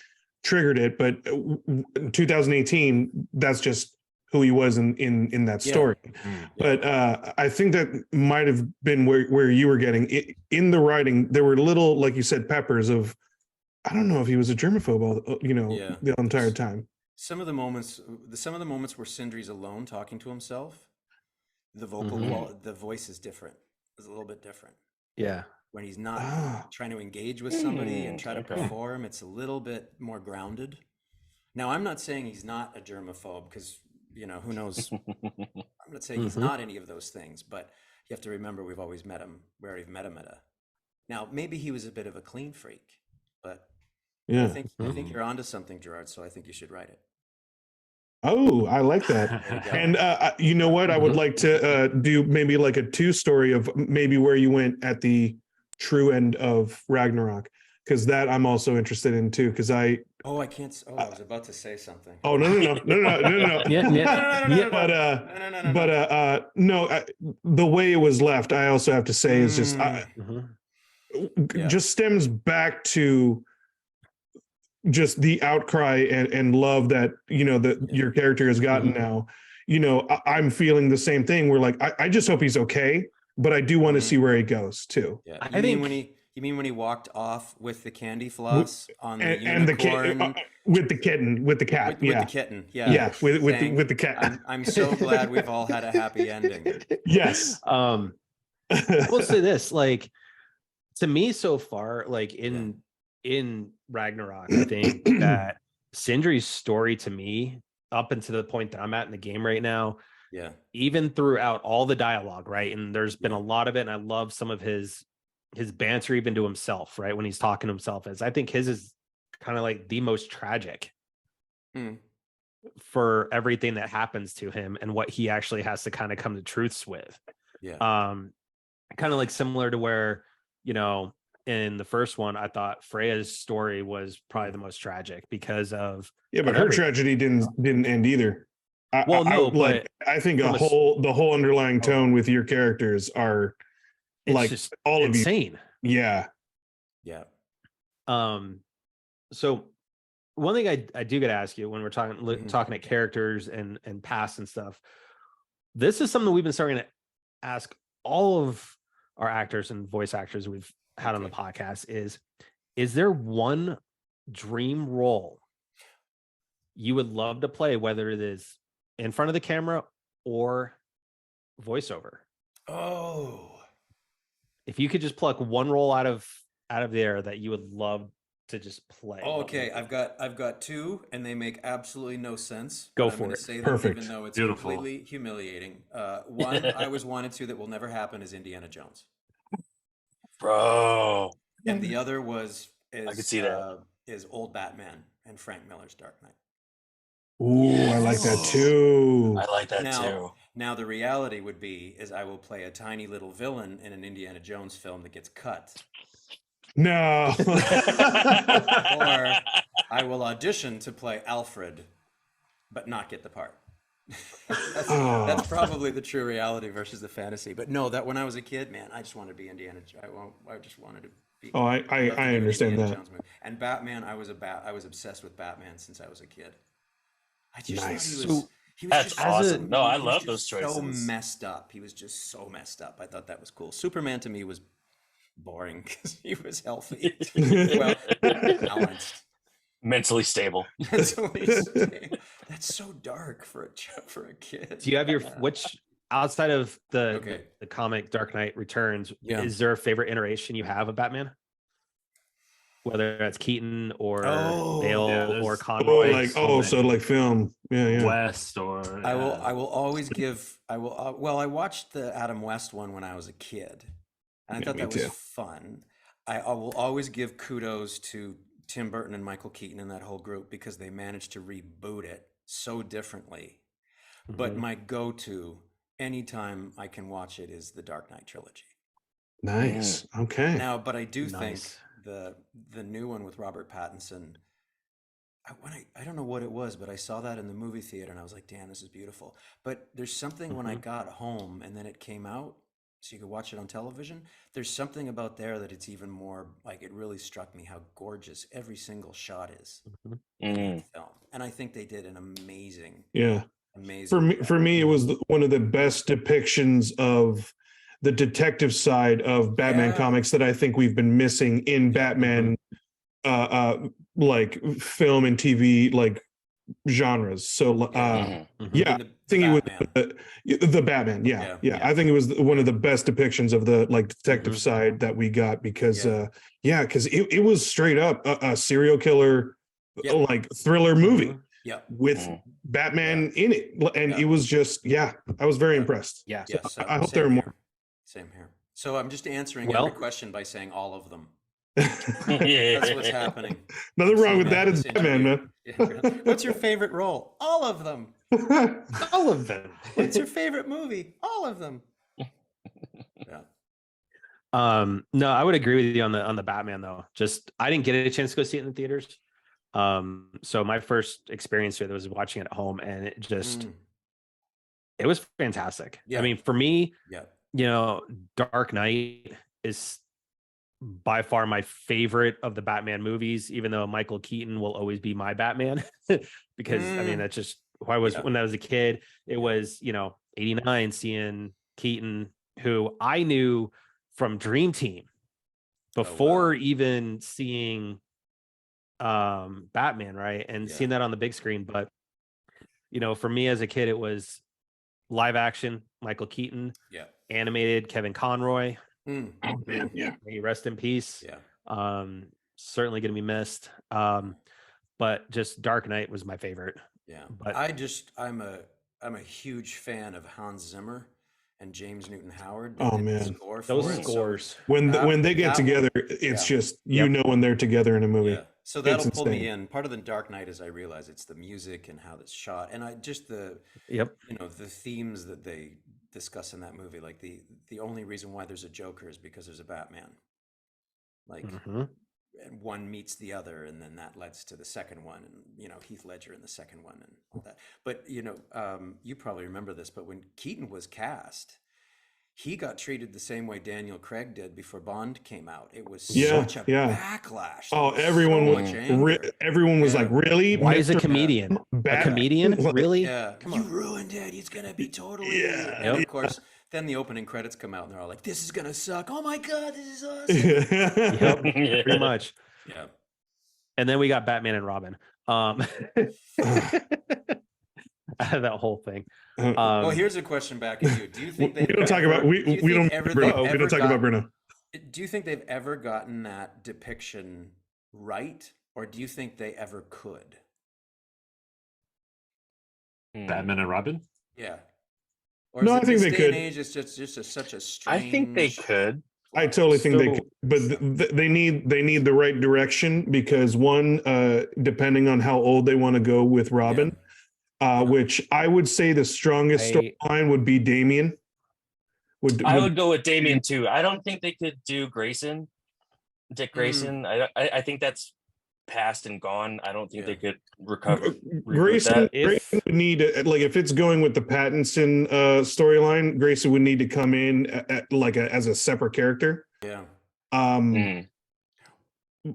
triggered it. But in 2018, that's just who he was in that story. But I think that might have been where you were getting it, in the writing. There were little, like you said, peppers of, I don't know if he was a germaphobe, the entire time. Some of the moments where Sindri's alone talking to himself, the vocal, the voice is different. It's a little bit different. Yeah. When he's not trying to engage with somebody and try to perform, it's a little bit more grounded. Now, I'm not saying he's not a germaphobe because, who knows? I'm not saying he's not any of those things, but you have to remember we've always met him where we've met him at Now, maybe he was a bit of a clean freak, but I think you're onto something, Gerard, so I think you should write it. Oh, I like that. And you know what? I would like to do maybe like a 2-story of maybe where you went at the true end of Ragnarok, because that I'm also interested in too. Because I can't. I was about to say something. Oh no. The way it was left, I also have to say is just just stems back to just the outcry and love that your character has gotten now. I'm feeling the same thing. We're like, I just hope he's okay, but I do want to see where he goes too. Yeah. You mean when he walked off with the candy floss on the unicorn with the kitten, with the cat, with the kitten, with the cat. I'm so glad we've all had a happy ending. Yes. I will say this, like, to me so far, like in Ragnarok, I think that Sindri's story to me, up until the point that I'm at in the game right now, even throughout all the dialogue, right? And there's been a lot of it, and I love some of his banter even to himself, right? When he's talking to himself, I think his is kind of like the most tragic for everything that happens to him and what he actually has to kind of come to truths with. Kind of like similar to where, in the first one, I thought Freya's story was probably the most tragic because of but her tragedy didn't end either. I think the whole underlying tone with your characters are like just all insane. Of you. Yeah. So one thing I do got to ask you when we're talking at characters and past and stuff, this is something we've been starting to ask all of our actors and voice actors we've had on the podcast is there one dream role you would love to play, whether it is in front of the camera or voiceover? If you could just pluck one role out of there that you would love to just play. Okay, I've got 2 and they make absolutely no sense. Go for it. Say Perfect. Even though it's Beautiful. Completely humiliating. One I always wanted to that will never happen is Indiana Jones. Bro. And the other I could see that. Is old Batman and Frank Miller's Dark Knight. Ooh, I like that too. I like that too. Now the reality would be is I will play a tiny little villain in an Indiana Jones film that gets cut, No. or I will audition to play Alfred, but not get the part. That's probably the true reality versus the fantasy. But no, that when I was a kid, man, I just wanted to be Indiana. I just wanted to be. Oh, I love to do an understand Indiana that. Jones movie. And Batman, I was obsessed with Batman since I was a kid. I just Nice. thought he was That's just awesome. so, No, I he was love just those choices. So messed up. He was just so messed up. I thought that was cool. Superman to me was boring because he was healthy, well balanced. Mentally stable. That's so dark for a kid. Do you have your which outside of the Okay. the comic Dark Knight Returns? Yeah. Is there a favorite iteration you have of Batman? Whether that's Keaton or Oh, Bale yeah, or there's- Conroy. So like film. Yeah. West or I will always give. Well, I watched the Adam West one when I was a kid, and I Yeah, thought me that was too. fun. I will always give kudos to Tim Burton and Michael Keaton and that whole group because they managed to reboot it so differently. But Mhm. my go-to anytime I can watch it is the Dark Knight trilogy. Nice. Okay. Now, but I do think Nice. the new one with Robert Pattinson. I don't know what it was, but I saw that in the movie theater and I was like, damn, this is beautiful. But there's something when I got home and then it came out, so you could watch it on television. There's something about there that it's even more like it really struck me how gorgeous every single shot is in that film. And I think they did an amazing Yeah. job. For me, it was one of the best depictions of the detective side of Batman Yeah. comics that I think we've been missing in Batman, like film and TV, like genres. So, Yeah. yeah, And I think it was Batman. the Batman. Yeah. Yeah. I think it was one of the best depictions of the like detective side that we got because, because it was straight up a serial killer, like thriller movie. Yeah. With Batman in it, and it was just I was very impressed. Yeah. So So I hope same there are more. here. Same here. So I'm just answering Well- every question by saying all of them. Yeah. That's what's happening. Nothing wrong with Seeing that as this Batman, man. interview. What's your favorite role? All of them. All of them. What's your favorite movie? All of them. Yeah. No, I would agree with you on the Batman though. Just I didn't get a chance to go see it in the theaters. So my first experience with it was watching it at home, and it just it was fantastic. Yeah. I mean, for me, Yeah. Dark Knight is by far my favorite of the Batman movies, even though Michael Keaton will always be my Batman because I mean, that's just who I was when I was a kid. It was, 89 seeing Keaton, who I knew from Dream Team before even seeing Batman, right? And seeing that on the big screen. But, for me as a kid, it was live action, Michael Keaton, animated, Kevin Conroy. Man, yeah. May he rest in peace. Yeah. Certainly going to be missed. But just Dark Knight was my favorite. Yeah. But I'm a huge fan of Hans Zimmer and James Newton Howard. Oh, man. those scores. When they get that together, it's just Yep. when they're together in a movie. Yeah. So that'll pull me insane. in. Part of the Dark Knight is I realize it's the music and how it's shot, and I just the themes that they discuss in that movie. Like the only reason why there's a Joker is because there's a Batman. Like, and one meets the other, and then that leads to the second one, and Heath Ledger in the second one, and all that. But you probably remember this, but when Keaton was cast, he got treated the same way Daniel Craig did before Bond came out. It was such a backlash. Oh, There was everyone so was much anger. everyone was like, really? Why is a Mr. comedian? A Batman? comedian? Really? Yeah, you ruined it. He's gonna be totally. And of course, then the opening credits come out, and they're all like, "This is gonna suck." Oh my god, this is awesome. Yep, pretty much. Yeah. And then we got Batman and Robin. That whole thing. Well, here's a question back at you. Do you think we don't talk about we don't Bruno. We don't talk about Bruno. Do you think they've ever gotten that depiction right, or do you think they ever could? Batman and Robin? Yeah. Or No, is I it think this they day could. and age, it's just such a strange. I think they could. I totally think they So- could, but they need the right direction because one, depending on how old they want to go with Robin, which I would say the strongest I- storyline would be Damien. I would go with Damien too. I don't think they could do Grayson, Dick Grayson. I think that's past and gone. I don't think they could recover. Grayson, If- Grayson would need to, like, if it's going with the Pattinson storyline, Grayson would need to come in as a separate character. Yeah.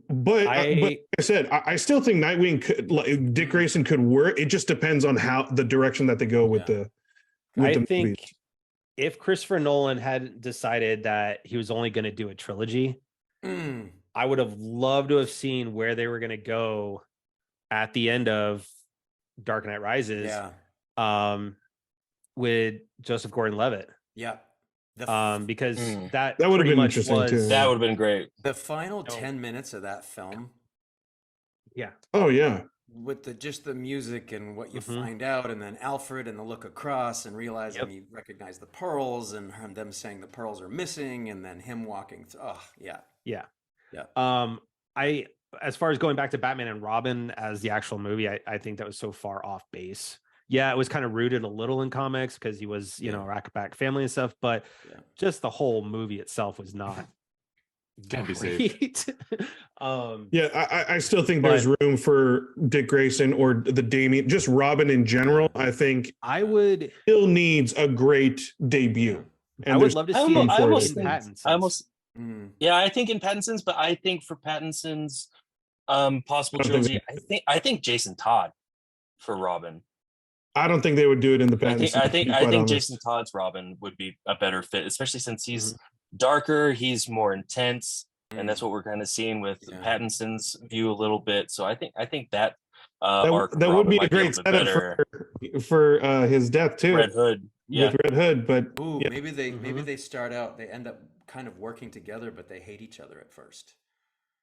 But like I said, I still think Nightwing could, like, Dick Grayson could work. It just depends on how the direction that they go with the. I the think movies. if Christopher Nolan had decided that he was only going to do a trilogy, I would have loved to have seen where they were going to go at the end of Dark Knight Rises. Yeah. With Joseph Gordon-Levitt. Yeah. Because that would have pretty been much interesting was, too. That would have been great. The final 10 minutes of that film, Yeah. Oh yeah. with just the music and what you find out, and then Alfred and the look across and realizing he recognized the pearls, and them saying the pearls are missing, and then him walking through. Oh yeah. Yeah. Yeah. I as far as going back to Batman and Robin as the actual movie, I think that was so far off base. Yeah, it was kind of rooted a little in comics because he was, a Rackback family and stuff, but just the whole movie itself was not Can't be great. saved. I still think there's room for Dick Grayson or the Damien, just Robin in general. I think I would still needs a great debut. And I would there's love to room see him for almost it. in think- Pattinson. I almost, yeah, I think in Pattinson's, but I think for Pattinson's possible I don't think trilogy, I think Jason Todd for Robin. I don't think they would do it in the I Pattinson. think to be quite honest. Jason Todd's Robin would be a better fit, especially since he's darker, he's more intense, and that's what we're kind of seeing with Pattinson's view a little bit. So I think that arc that would Robin be a might great little bit setup for his death too. Red Hood. Yeah, With Red Hood, but Ooh, maybe they start out, they end up kind of working together, but they hate each other at first.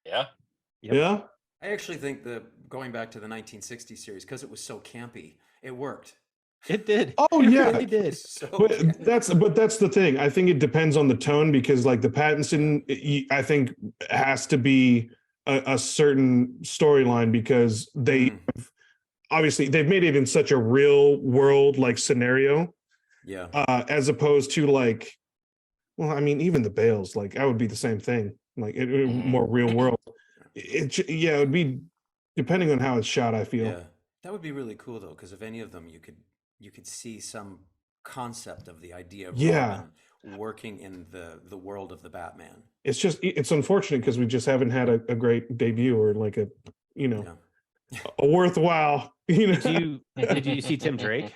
yeah. yeah. I actually think going back to the 1960s series, because it was so campy, it worked. It did. Oh It yeah. really did. So But campy. that's the thing. I think it depends on the tone because like the Pattinson, I think has to be a certain storyline because they obviously they've made it in such a real world like scenario. Yeah. As opposed to like, well, I mean, even the Bales, like I would be the same thing, like more real world. It would be depending on how it's shot. I feel. Yeah. That would be really cool though, because of any of them, you could see some concept of the idea of Robin working in the world of the Batman. It's unfortunate because we just haven't had a great debut or like a a worthwhile. Did you see Tim Drake?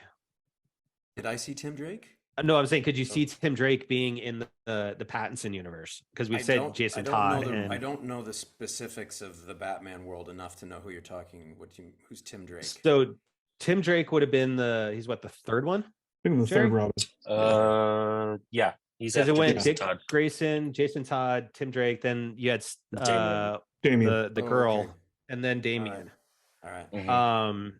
Did I see Tim Drake? No, I'm saying, could you see Tim Drake being in the Pattinson universe? Because we said Jason Todd. I don't know the specifics of the Batman world enough to know who you're talking. Who's Tim Drake? So Tim Drake would have been he's what, the third one? I think the Jerry? third Robin. Yeah. He's Because it went Jason Dick Todd. Grayson, Jason Todd, Tim Drake. Then you had Damien. the Oh, girl, okay. and then Damien. All right. Mhm.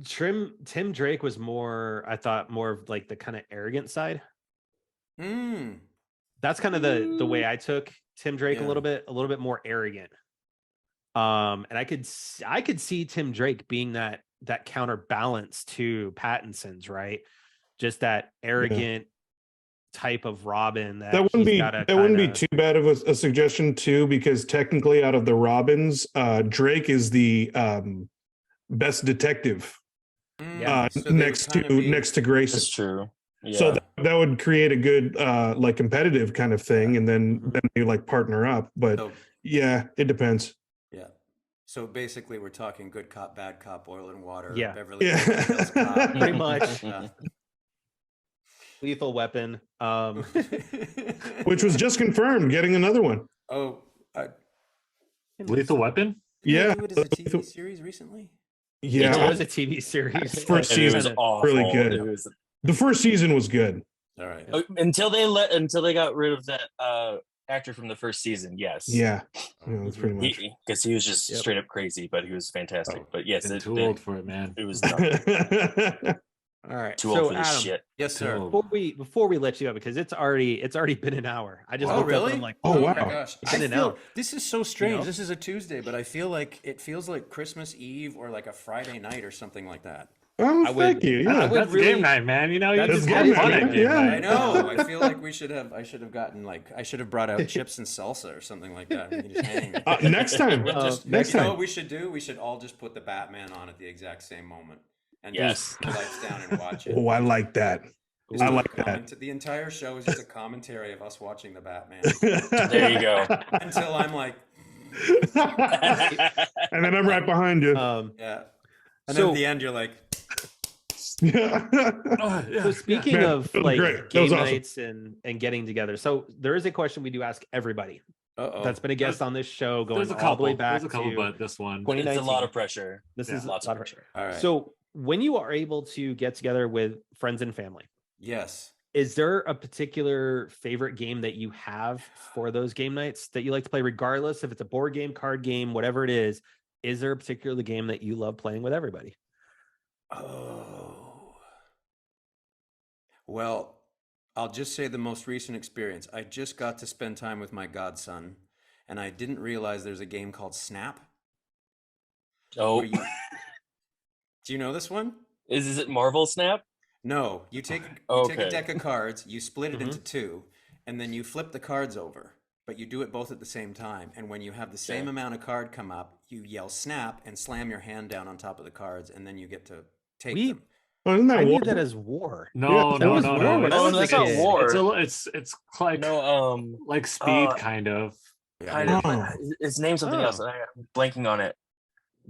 Tim Drake was more, I thought, more of like the kind of arrogant side. That's kind of the way I took Tim Drake a little bit more arrogant. And I could see Tim Drake being that counterbalance to Pattinson's, right? Just that arrogant type of Robin that wouldn't be too bad of a suggestion too, because technically out of the Robins, Drake is the best detective. Yeah. So they Next would kinda be- to Grayson. That's true. Yeah. So that would create a good like competitive kind of thing, and then you like partner up. But So- yeah, it depends. Yeah. So basically, we're talking good cop, bad cop, oil and water. Yeah. Beverly Yeah. Hills Cop. Pretty much. Yeah. Lethal Weapon. Which was just confirmed, getting another one. Oh, Lethal Weapon? Yeah, do it as a TV series recently. It yeah. was a TV series. First And it was season, awful. really good. It was, The first season was good. All right. until they got rid of that actor from the first season. Yes. Yeah, that's pretty much. Because he was just straight up crazy, but he was fantastic. But yes, Been too old for it, man. it was nothing. All right. Too old So for this Adam, shit. Yes, sir. So- before we let you go, because it's already been an hour. I just Oh, looked up and really? I'm like, Oh, wow. my gosh! It's in and feel- out. This is so strange. know? This is a Tuesday, but I feel like it feels like Christmas Eve or like a Friday night or something like that. Oh, I thank would- you. I Yeah. would That's really- game night, man. You know, you That's just game have fun night, at game yeah. night. I know. I feel like I should have gotten I should have brought out chips and salsa or something like that. We can just hang. Next time. We'll just, next you know time. what we should do? We should all just put the Batman on at the exact same moment and Yes. just put the lights down and watch it. Oh, I like that. Just I a like that. The entire show is just a commentary of us watching the Batman There you go. until I'm like, And then I'm right behind you. yeah. And then So- at the end, you're like, So speaking Man, of that was like great. That game was awesome. nights and getting together, so there is a question we do ask everybody uh-oh. that's been a guest on this show going There's a all couple. the way back There's a couple, to but this one. 2019. It's a lot of pressure. This Yeah, is Lots a of lot pressure. All right. So when you are able to get together with friends and family, yes. is there a particular favorite game that you have for those game nights that you like to play, regardless if it's a board game, card game, whatever it is? Is there a particular game that you love playing with everybody? Oh. Well, I'll just say the most recent experience. I just got to spend time with my godson, and I didn't realize there's a game called Snap. Oh, where you- Do you know this one? is it Marvel Snap? No. You take a Okay. deck of cards, you split it Mhm. into two, and then you flip the cards over. But you do it both at the same time. And when you have the same Okay. amount of card come up, you yell snap and slam your hand down on top of the cards, and then you get to take We- them. Oh, isn't that I knew war? that as war. No, Yeah, that no, was no, war no. when I Oh, was no, a that's not kid. war. It's like No, like speed uh, kind of. kind of. Oh. Its name's something else. Oh. I'm blanking on it.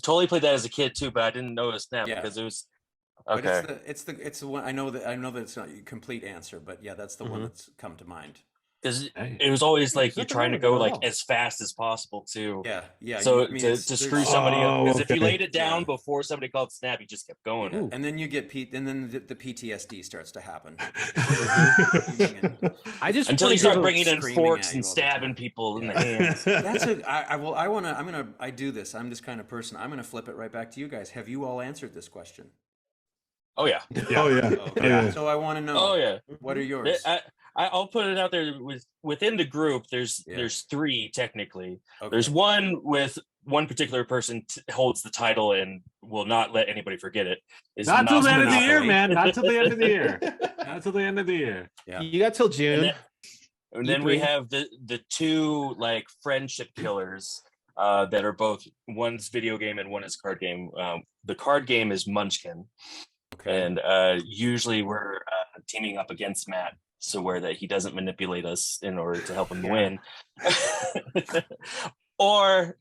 Totally played that as a kid too, but I didn't know it was Snap Yeah. because it was. But Okay. it's the one I know that it's not a complete answer, but yeah, that's the one Mhm. that's come to mind. Because Hey. it was always like you're nothing trying to wrong go with it at like all. as fast as possible too. Yeah, yeah. So I mean, to there's- screw somebody up, Oh, because if you okay. laid it down Yeah. before somebody called Snap, you just kept going. Ooh. and then you get and then the PTSD starts to happen. I just Until wanna you start give a- bringing in screaming forks at you and all the stabbing time. people in the Yeah. hands. That's a I want to I do this. I'm this kind of person. I'm gonna flip it right back to you guys. Have you all answered this question? Oh yeah. Oh, yeah. Okay. Oh, yeah. So I want to know. Oh yeah. What are yours? I'll put it out there within the group. There's Yeah. there's three technically. Okay. There's one with one particular person holds the title and will not let anybody forget it. Is Not till the end of the year, Monopoly. man. Not till the end of the year. Not till the end of the year. Yeah. You got till June. And then we E3. have the two like friendship killers that are both, one's video game and one is card game. The card game is Munchkin, Okay. and usually we're teaming up against Matt, so where that he doesn't manipulate us in order to help him win. Or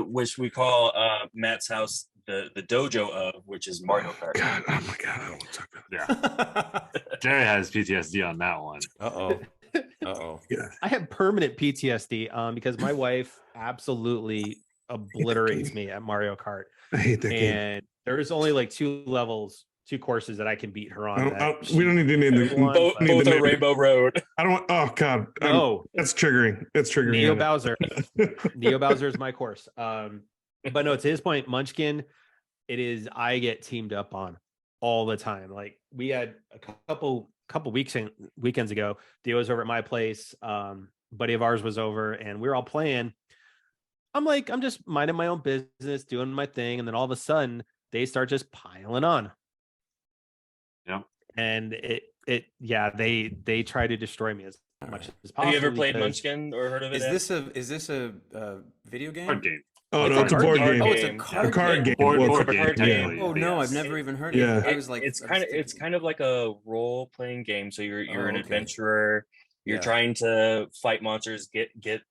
which we call Matt's house the dojo of, which is Mario Kart. God, oh my God, I don't want to talk about Yeah. Jerry has PTSD on that one. Uh-oh. Uh-oh. I have permanent PTSD because my wife absolutely obliterates me at Mario Kart, I hate that game. and there's only like two courses that I can beat her on. We don't need to name the. One, Both, but- need both to are name- Rainbow Road. I don't want. Oh God, No, that's triggering. That's triggering. Neo Bowser. Neo Bowser is my course. But no, to his point, Munchkin, it is I get teamed up on all the time. Like we had a couple weekends ago, Dio was over at my place. Buddy of ours was over, and we were all playing. I'm just minding my own business, doing my thing, and then all of a sudden they start just piling on. Yep. And they try to destroy me as much as possible. Have you ever played because- Munchkin or heard of it? Is this a video game? Card game. Oh It's no, a it's a card board game. game. Oh, it's a game. card, card game. Board, Well, board it's a game, card game. technically. Oh no, Yes. I've never even heard Yeah. of it. I was like, it's I was kind of thinking- kind of like a role playing game. So you're an okay. adventurer. You're Yeah. trying to fight monsters,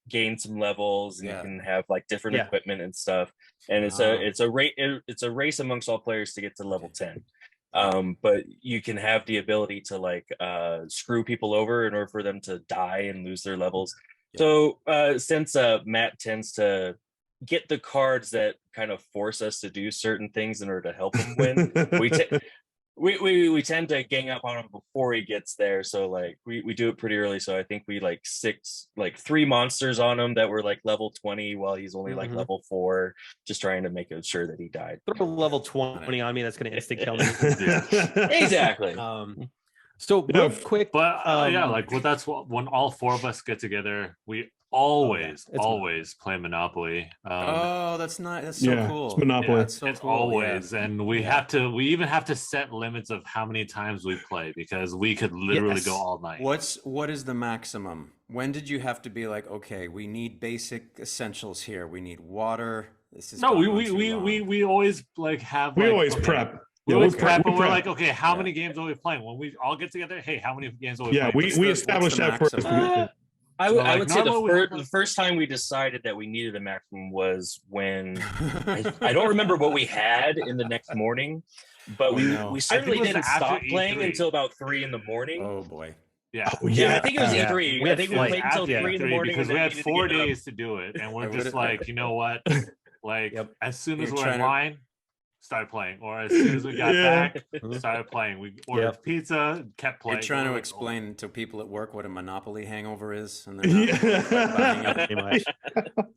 gain some levels, and Yeah. you can have like different Yeah. equipment and stuff. And it's Wow. it's a race amongst all players to get to level 10. But you can have the ability to like screw people over in order for them to die and lose their levels. Yeah. So since Matt tends to get the cards that kind of force us to do certain things in order to help him win, we tend to gang up on him before he gets there. So like we do it pretty early. So I think we like three monsters on him that were like level 20 while he's only like Mhm. level 4, just trying to make sure that he died. Throw a level 20 on me, that's going to instant kill me. Exactly. So real quick, But yeah, Um, like well, that's what when all four of us get together, we always play Monopoly. Oh, that's nice. That's so Yeah, cool. it's Monopoly. Yeah, it's so It's cool. always, yeah. and we even have to set limits of how many times we play because we could literally go Yes. all night. What is the maximum? When did you have to be like, okay, we need basic essentials here. We need water. This is No, going on too long. we always like have. We like, always okay, prep. We Yeah, always we prep, and we're prep. like, okay, how Yeah. many games are we playing? When we all get together, hey, how many games are we Yeah, playing? we what's established the that first. maximum? I So, would, I like, would say normally we have, the first time we decided that we needed a maximum was when I don't remember what we had in the next morning, but Oh, no. we I certainly think it was didn't after stop playing E3. until about 3 in the morning. Oh boy. Yeah. Oh, Yeah, I yeah. think it was Yeah. E3. We I had think we flight played until After 3 in the E3, morning because and we then had needed to 4 get up. days to do it, and we're I just would've- like, you know what? Like, Yep. as soon as You're we're trying in to- line, start playing, or as soon as we got Yeah. back, started playing. We ordered pizza, kept playing. You're trying We're to like, explain to people at work what a Monopoly hangover is, and Yeah. they're not buying it. Pretty much.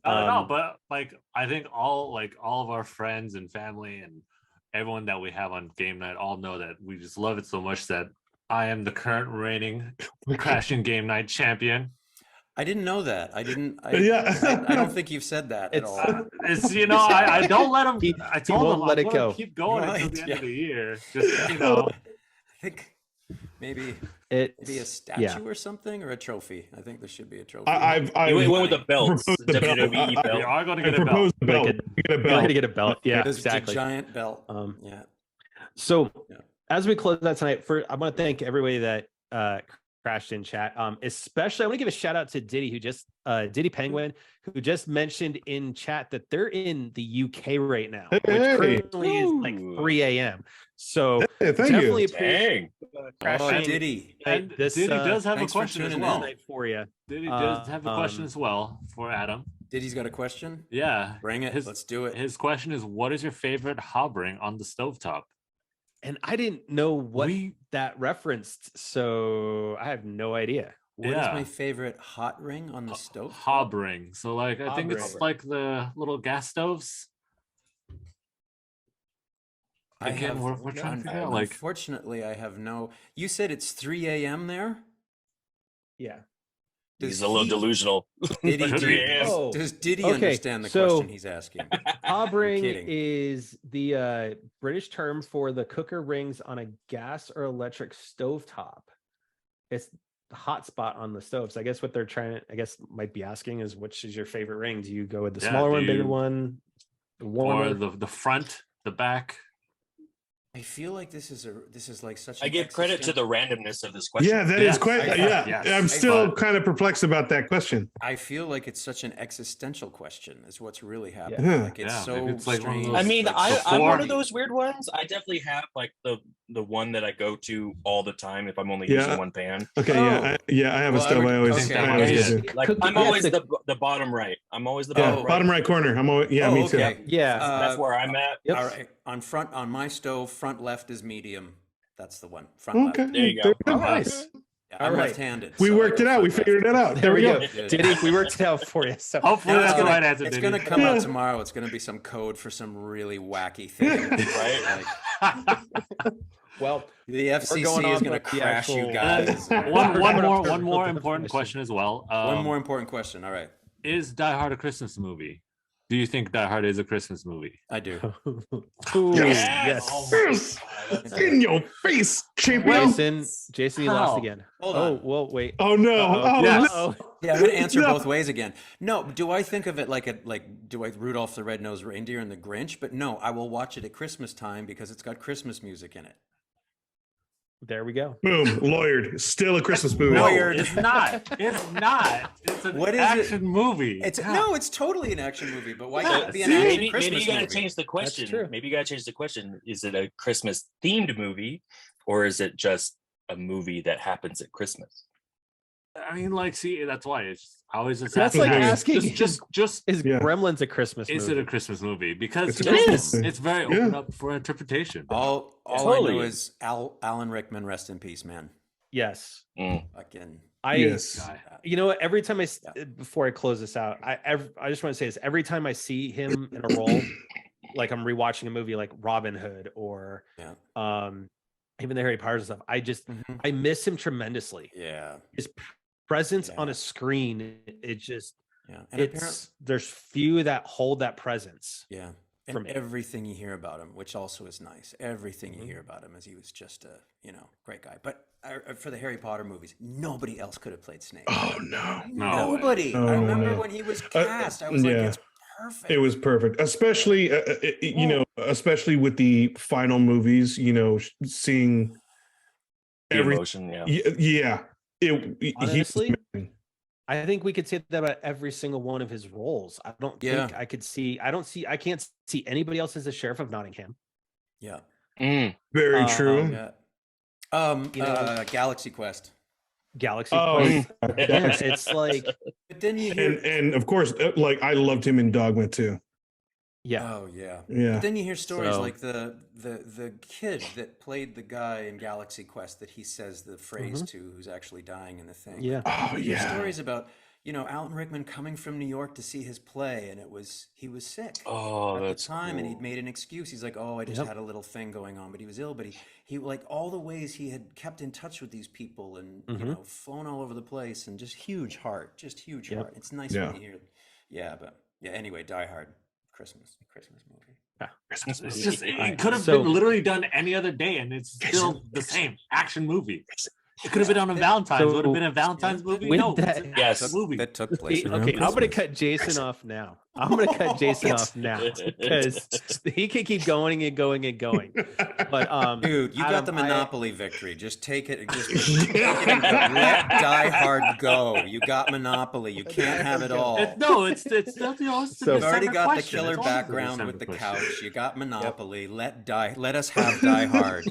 no, but like I think all of our friends and family and everyone that we have on game night all know that we just love it so much that I am the current reigning Crashing Game Night champion. I didn't know that. I didn't. Yeah. I don't think you've said that at It's- all. It's I don't let him. He- I told won't him let I'm it gonna go. keep going until Right, the end yeah. of the year. Just I think maybe It's a statue yeah. or something, or a trophy. I think there should be a trophy. I've We went with the belts, proposed the belt. WWE we belt. are going to I get a belt. proposed the belt. Like We get a We're gonna belt. get a belt. Yeah, There's exactly. a giant belt. Um, Yeah. So Yeah. as we close out tonight, I want to thank everybody that crashed in chat. Especially I want to give a shout out to Diddy, who just Diddy Penguin, who just mentioned in chat that they're in the UK right now, which Hey. currently is like Ooh. 3 a.m. So Hey, thank definitely you. appreciate Dang. crashing Diddy. And this, Diddy does have a thanks for question as tuning well. in. night for you. Diddy does have a question as well for Adam. Diddy's got a question. Yeah. Bring it. His- Let's do it. His question is, what is your favorite hob ring on the stovetop? And I didn't know what We- that referenced, so I have no idea. What is yeah. my favorite hot ring on the stove? Hob ring. So like I Hob think it's ring. like the little gas stoves. Again, we're trying to figure out like Unfortunately, I have no. You said it's 3 a.m. there. Yeah. He's a little delusional. Diddy, Could be. does Diddy Okay, understand the so- question he's asking? Hob ring kidding. is the British term for the cooker rings on a gas or electric stovetop. It's the hot spot on the stove. So I guess what they're might be asking is, which is your favorite ring? Do you go with the Yeah, smaller do one, bigger you- one, the or warmer? the front, the back. I feel like this is like such. I an give credit to the existential- randomness of this question. Yeah, that is Yes, quite. I- Yeah, yes, I'm still but- kind of perplexed about that question. I feel like it's such an existential question. Is what's really happening. Yeah. Like it's Yeah, so maybe it's like one of strange. those- I mean, like, I'm one before- of those weird ones. I definitely have like the one that I go to all the time if I'm only Yeah. using one pan. Okay, Oh. I have a Well, I stove. would- I always, okay. I always Yeah. go to. Like Cookie- I'm yeah, always it's the bottom right. I'm always the Yeah, bottom right. bottom right corner. I'm always, yeah, Oh, me too. okay. Yeah. That's where I'm at. Yep. All right. On my stove, front left is medium. That's the one. Front Okay, left. There you go. Oh, nice. Yeah, All I'm right. left-handed. We so I worked go it out. We front figured left. it out. There we go. Good. Diddy, we worked it out for you. So Hopefully Now that's it's the gonna- right answer. It's Diddy. going to come out tomorrow. It's going to be some code for some really wacky thing. Right? Like, well, the FCC going is on going to with the crash you actual- guys. one more important question as well. One more important question. All right. Is Die Hard a Christmas movie? Do you think Die Hard is a Christmas movie? I do. Ooh, Yes. yes. Yes. In your face, champion. Jason, you lost How? again. Hold Oh, on. well, wait. Oh no. Uh-oh. Oh Yes. no. Uh-oh. Yeah, I'm going to answer No. both ways again. No, do I think of it do I Rudolph the Red-Nosed Reindeer and the Grinch? But no, I will watch it at Christmas time because it's got Christmas music in it. There we go. Boom. Lawyered. Still a Christmas movie. No, Lawyered. it's not. It's not. It's an What is it? action movie. It's totally an action movie, but why Yeah, can't it be an see? action Maybe Christmas you gotta movie? change the question. true. Maybe you gotta change the question. Is it a Christmas themed movie, or is it just a movie that happens at Christmas? I mean, like, see, that's why it's always just That's like asking, just Is Yeah. Gremlins a Christmas is movie? it a Christmas movie? Because It's a you know, Christmas movie. it's very Yeah. open up for interpretation. All I Totally. know is Alan Rickman, rest in peace, man. Yes. Mm. Fucking Yes. Guy. You know what? Every time Yeah. before I close this out, I just want to say this. Every time I see him in a role, like I'm rewatching a movie like Robin Hood or Yeah. even the Harry Potter stuff, Mhm. I miss him tremendously. Yeah. His presence on Yeah. a screen, it just Yeah, and apparently, there's few that hold that presence. yeah, for and me. everything you hear about him, which also is nice. Everything you Mhm. hear about him is he was just a great guy. But for the Harry Potter movies, nobody else could have played Snape. Oh no. No way. Nobody. Oh, I remember no. when he was cast. I was like, yeah. it's perfect. It was perfect, especially especially with the final movies. Seeing The every emotion, yeah. yeah. He was Honestly, amazing. I think we could say that about every single one of his roles. I don't Yeah. think I can't see anybody else as the sheriff of Nottingham. Yeah. Very true. Yeah. Galaxy Quest. Galaxy Oh, Quest. yeah. Again, it's like, But then you hear and of course, like I loved him in Dogma too. yeah. Oh yeah. Yeah. But then you hear stories So- like the kid that played the guy in Galaxy Quest that he says the phrase to, who's actually dying in the thing. Yeah. Oh You hear yeah. stories about Alan Rickman coming from New York to see his play, and he was sick Oh, at the that's time, and he'd cool. made an excuse. He's like, "Oh, I just Yep. had a little thing going on," but he was ill. But he like all the ways he had kept in touch with these people, and flown all over the place, and just huge heart. Yep. It's nice Yeah. when you hear, yeah. But yeah, anyway, Die Hard, Christmas movie. It's just Alright, it could have so- been literally done any other day, and it's still the same action movie. It could have been on a Valentine's. So- Would have been a Valentine's movie. With No, that- it's an Yes. action movie. That took place around Okay, I'm gonna Christmas. cut Jason off now. I'm gonna cut Jason off now because he can keep going and going and going. But Dude, you got Adam, the Monopoly victory. Just take it. Just take it and go. Let Die Hard go. You got Monopoly. You can't have it all. It's not, it's So- You've already December got question. the killer It's always a background December with the question. couch. You got Monopoly. Let us have Die Hard.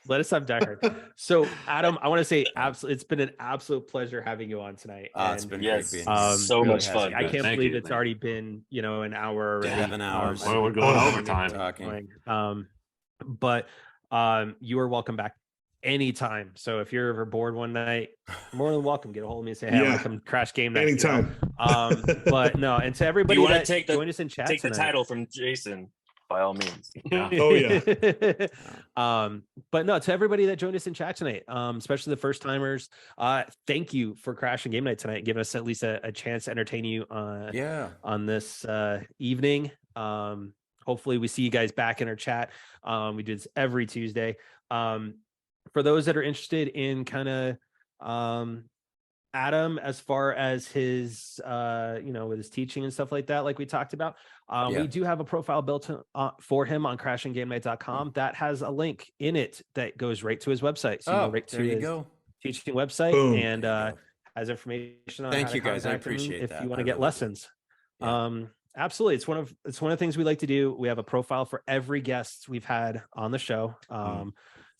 let us have Die Hard. So Adam, I want to say absolutely, it's been an absolute pleasure having you on tonight. It's And, been Yes. great being here. So Really much has fun. been I good. can't Thank believe you, it's man. already been an hour already. 7 hours. Well, we're going Oh, overtime. Talking. But you are welcome back anytime. So if you're ever bored one night, you're more than welcome. Get a hold of me and say, hey, I want Yeah. to come crash game night. Anytime. But no, and to everybody wanna that take the- joined us in chat Take the tonight. title from Jason, by all means. Yeah. Oh, yeah. But no, to everybody that joined us in chat tonight, especially the first timers, thank you for crashing game night tonight and giving us at least a chance to entertain you Yeah. on this evening. Hopefully we see you guys back in our chat. We do this every Tuesday. For those that are interested in kind of Adam, as far as his with his teaching and stuff like that, like we talked about, we do have a profile built for him on crashinggamenight.com that has a link in it that goes right to his website. So you go right to there you his go. teaching website Boom. and There you go. has information on Thank how to you, guys. I contact him appreciate if that. you want I to get really do. lessons. Yeah. Absolutely. It's one of the things we like to do. We have a profile for every guest we've had on the show.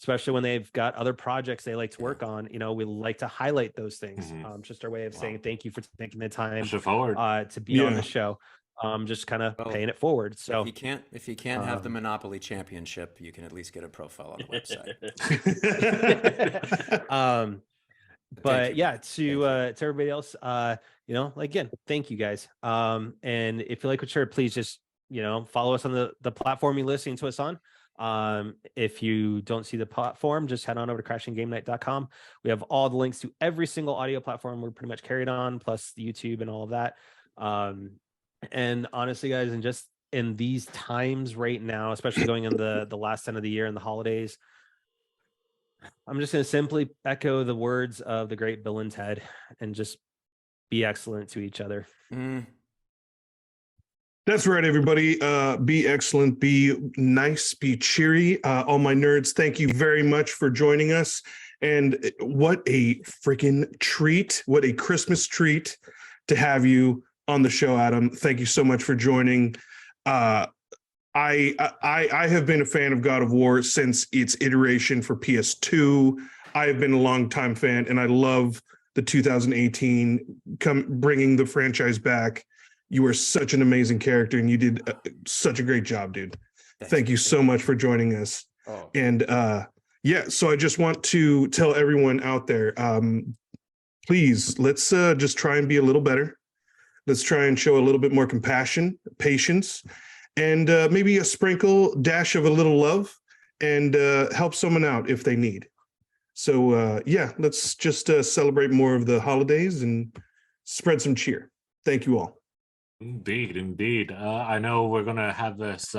Especially when they've got other projects they like to work on, we like to highlight those things. Just our way of saying thank you for taking the time Push it forward. to be on Yeah. the show. Just kind of Well, paying it forward. So If you can't have the Monopoly Championship, you can at least get a profile on the website. but you, yeah, man. to everybody else, again, thank you guys. And if you like what you're, please just follow us on the platform you're listening to us on. If you don't see the platform, just head on over to crashinggamenight.com. We have all the links to every single audio platform we're pretty much carried on, plus the YouTube and all of that. And honestly, guys, and just in these times right now, especially going in the last end of the year and the holidays, I'm just going to simply echo the words of the great Bill and Ted and just be excellent to each other. That's right, everybody. Be excellent, be nice, be cheery. All my nerds, thank you very much for joining us. And what a freaking treat, what a Christmas treat to have you on the show, Adam. Thank you so much for joining. I have been a fan of God of War since its iteration for PS2. I have been a longtime fan, and I love the 2018 bringing the franchise back. You are such an amazing character, and you did such a great job, dude. Thank you so much for joining us. Oh. And so I just want to tell everyone out there, please, let's just try and be a little better. Let's try and show a little bit more compassion, patience, and maybe a dash of a little love, and help someone out if they need. So let's just celebrate more of the holidays and spread some cheer. Thank you all. Indeed. I know we're gonna have this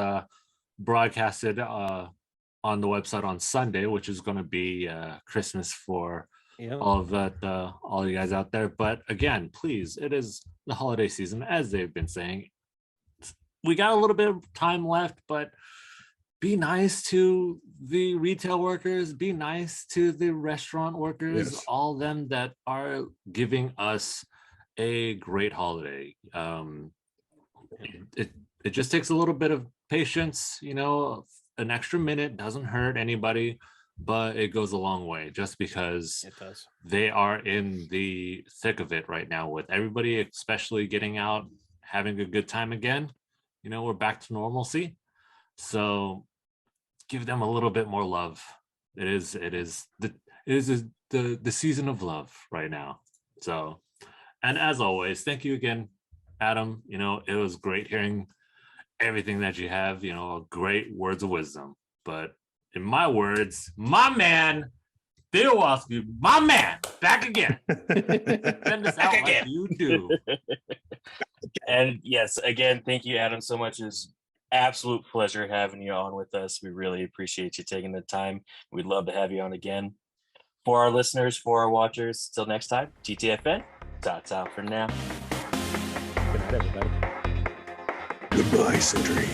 broadcasted on the website on Sunday, which is gonna be Christmas for Yeah. all you guys out there. But again, please, it is the holiday season, as they've been saying. We got a little bit of time left, but be nice to the retail workers, be nice to the restaurant workers, Yes. all them that are giving us a great holiday. It just takes a little bit of patience, an extra minute doesn't hurt anybody, but it goes a long way just because It does. they are in the thick of it right now with everybody, especially getting out, having a good time again. We're back to normalcy. So give them a little bit more love. It is the season of love right now. So, and as always, thank you again, Adam. It was great hearing everything that you have, great words of wisdom. But in my words, my man, Theo Walski, my man, back again. Send us out like you do. And yes, again, thank you, Adam, so much. It's absolute pleasure having you on with us. We really appreciate you taking the time. We'd love to have you on again. For our listeners, for our watchers, till next time, TTFN, that's out for now. Good night, everybody. Goodbye, Sindri.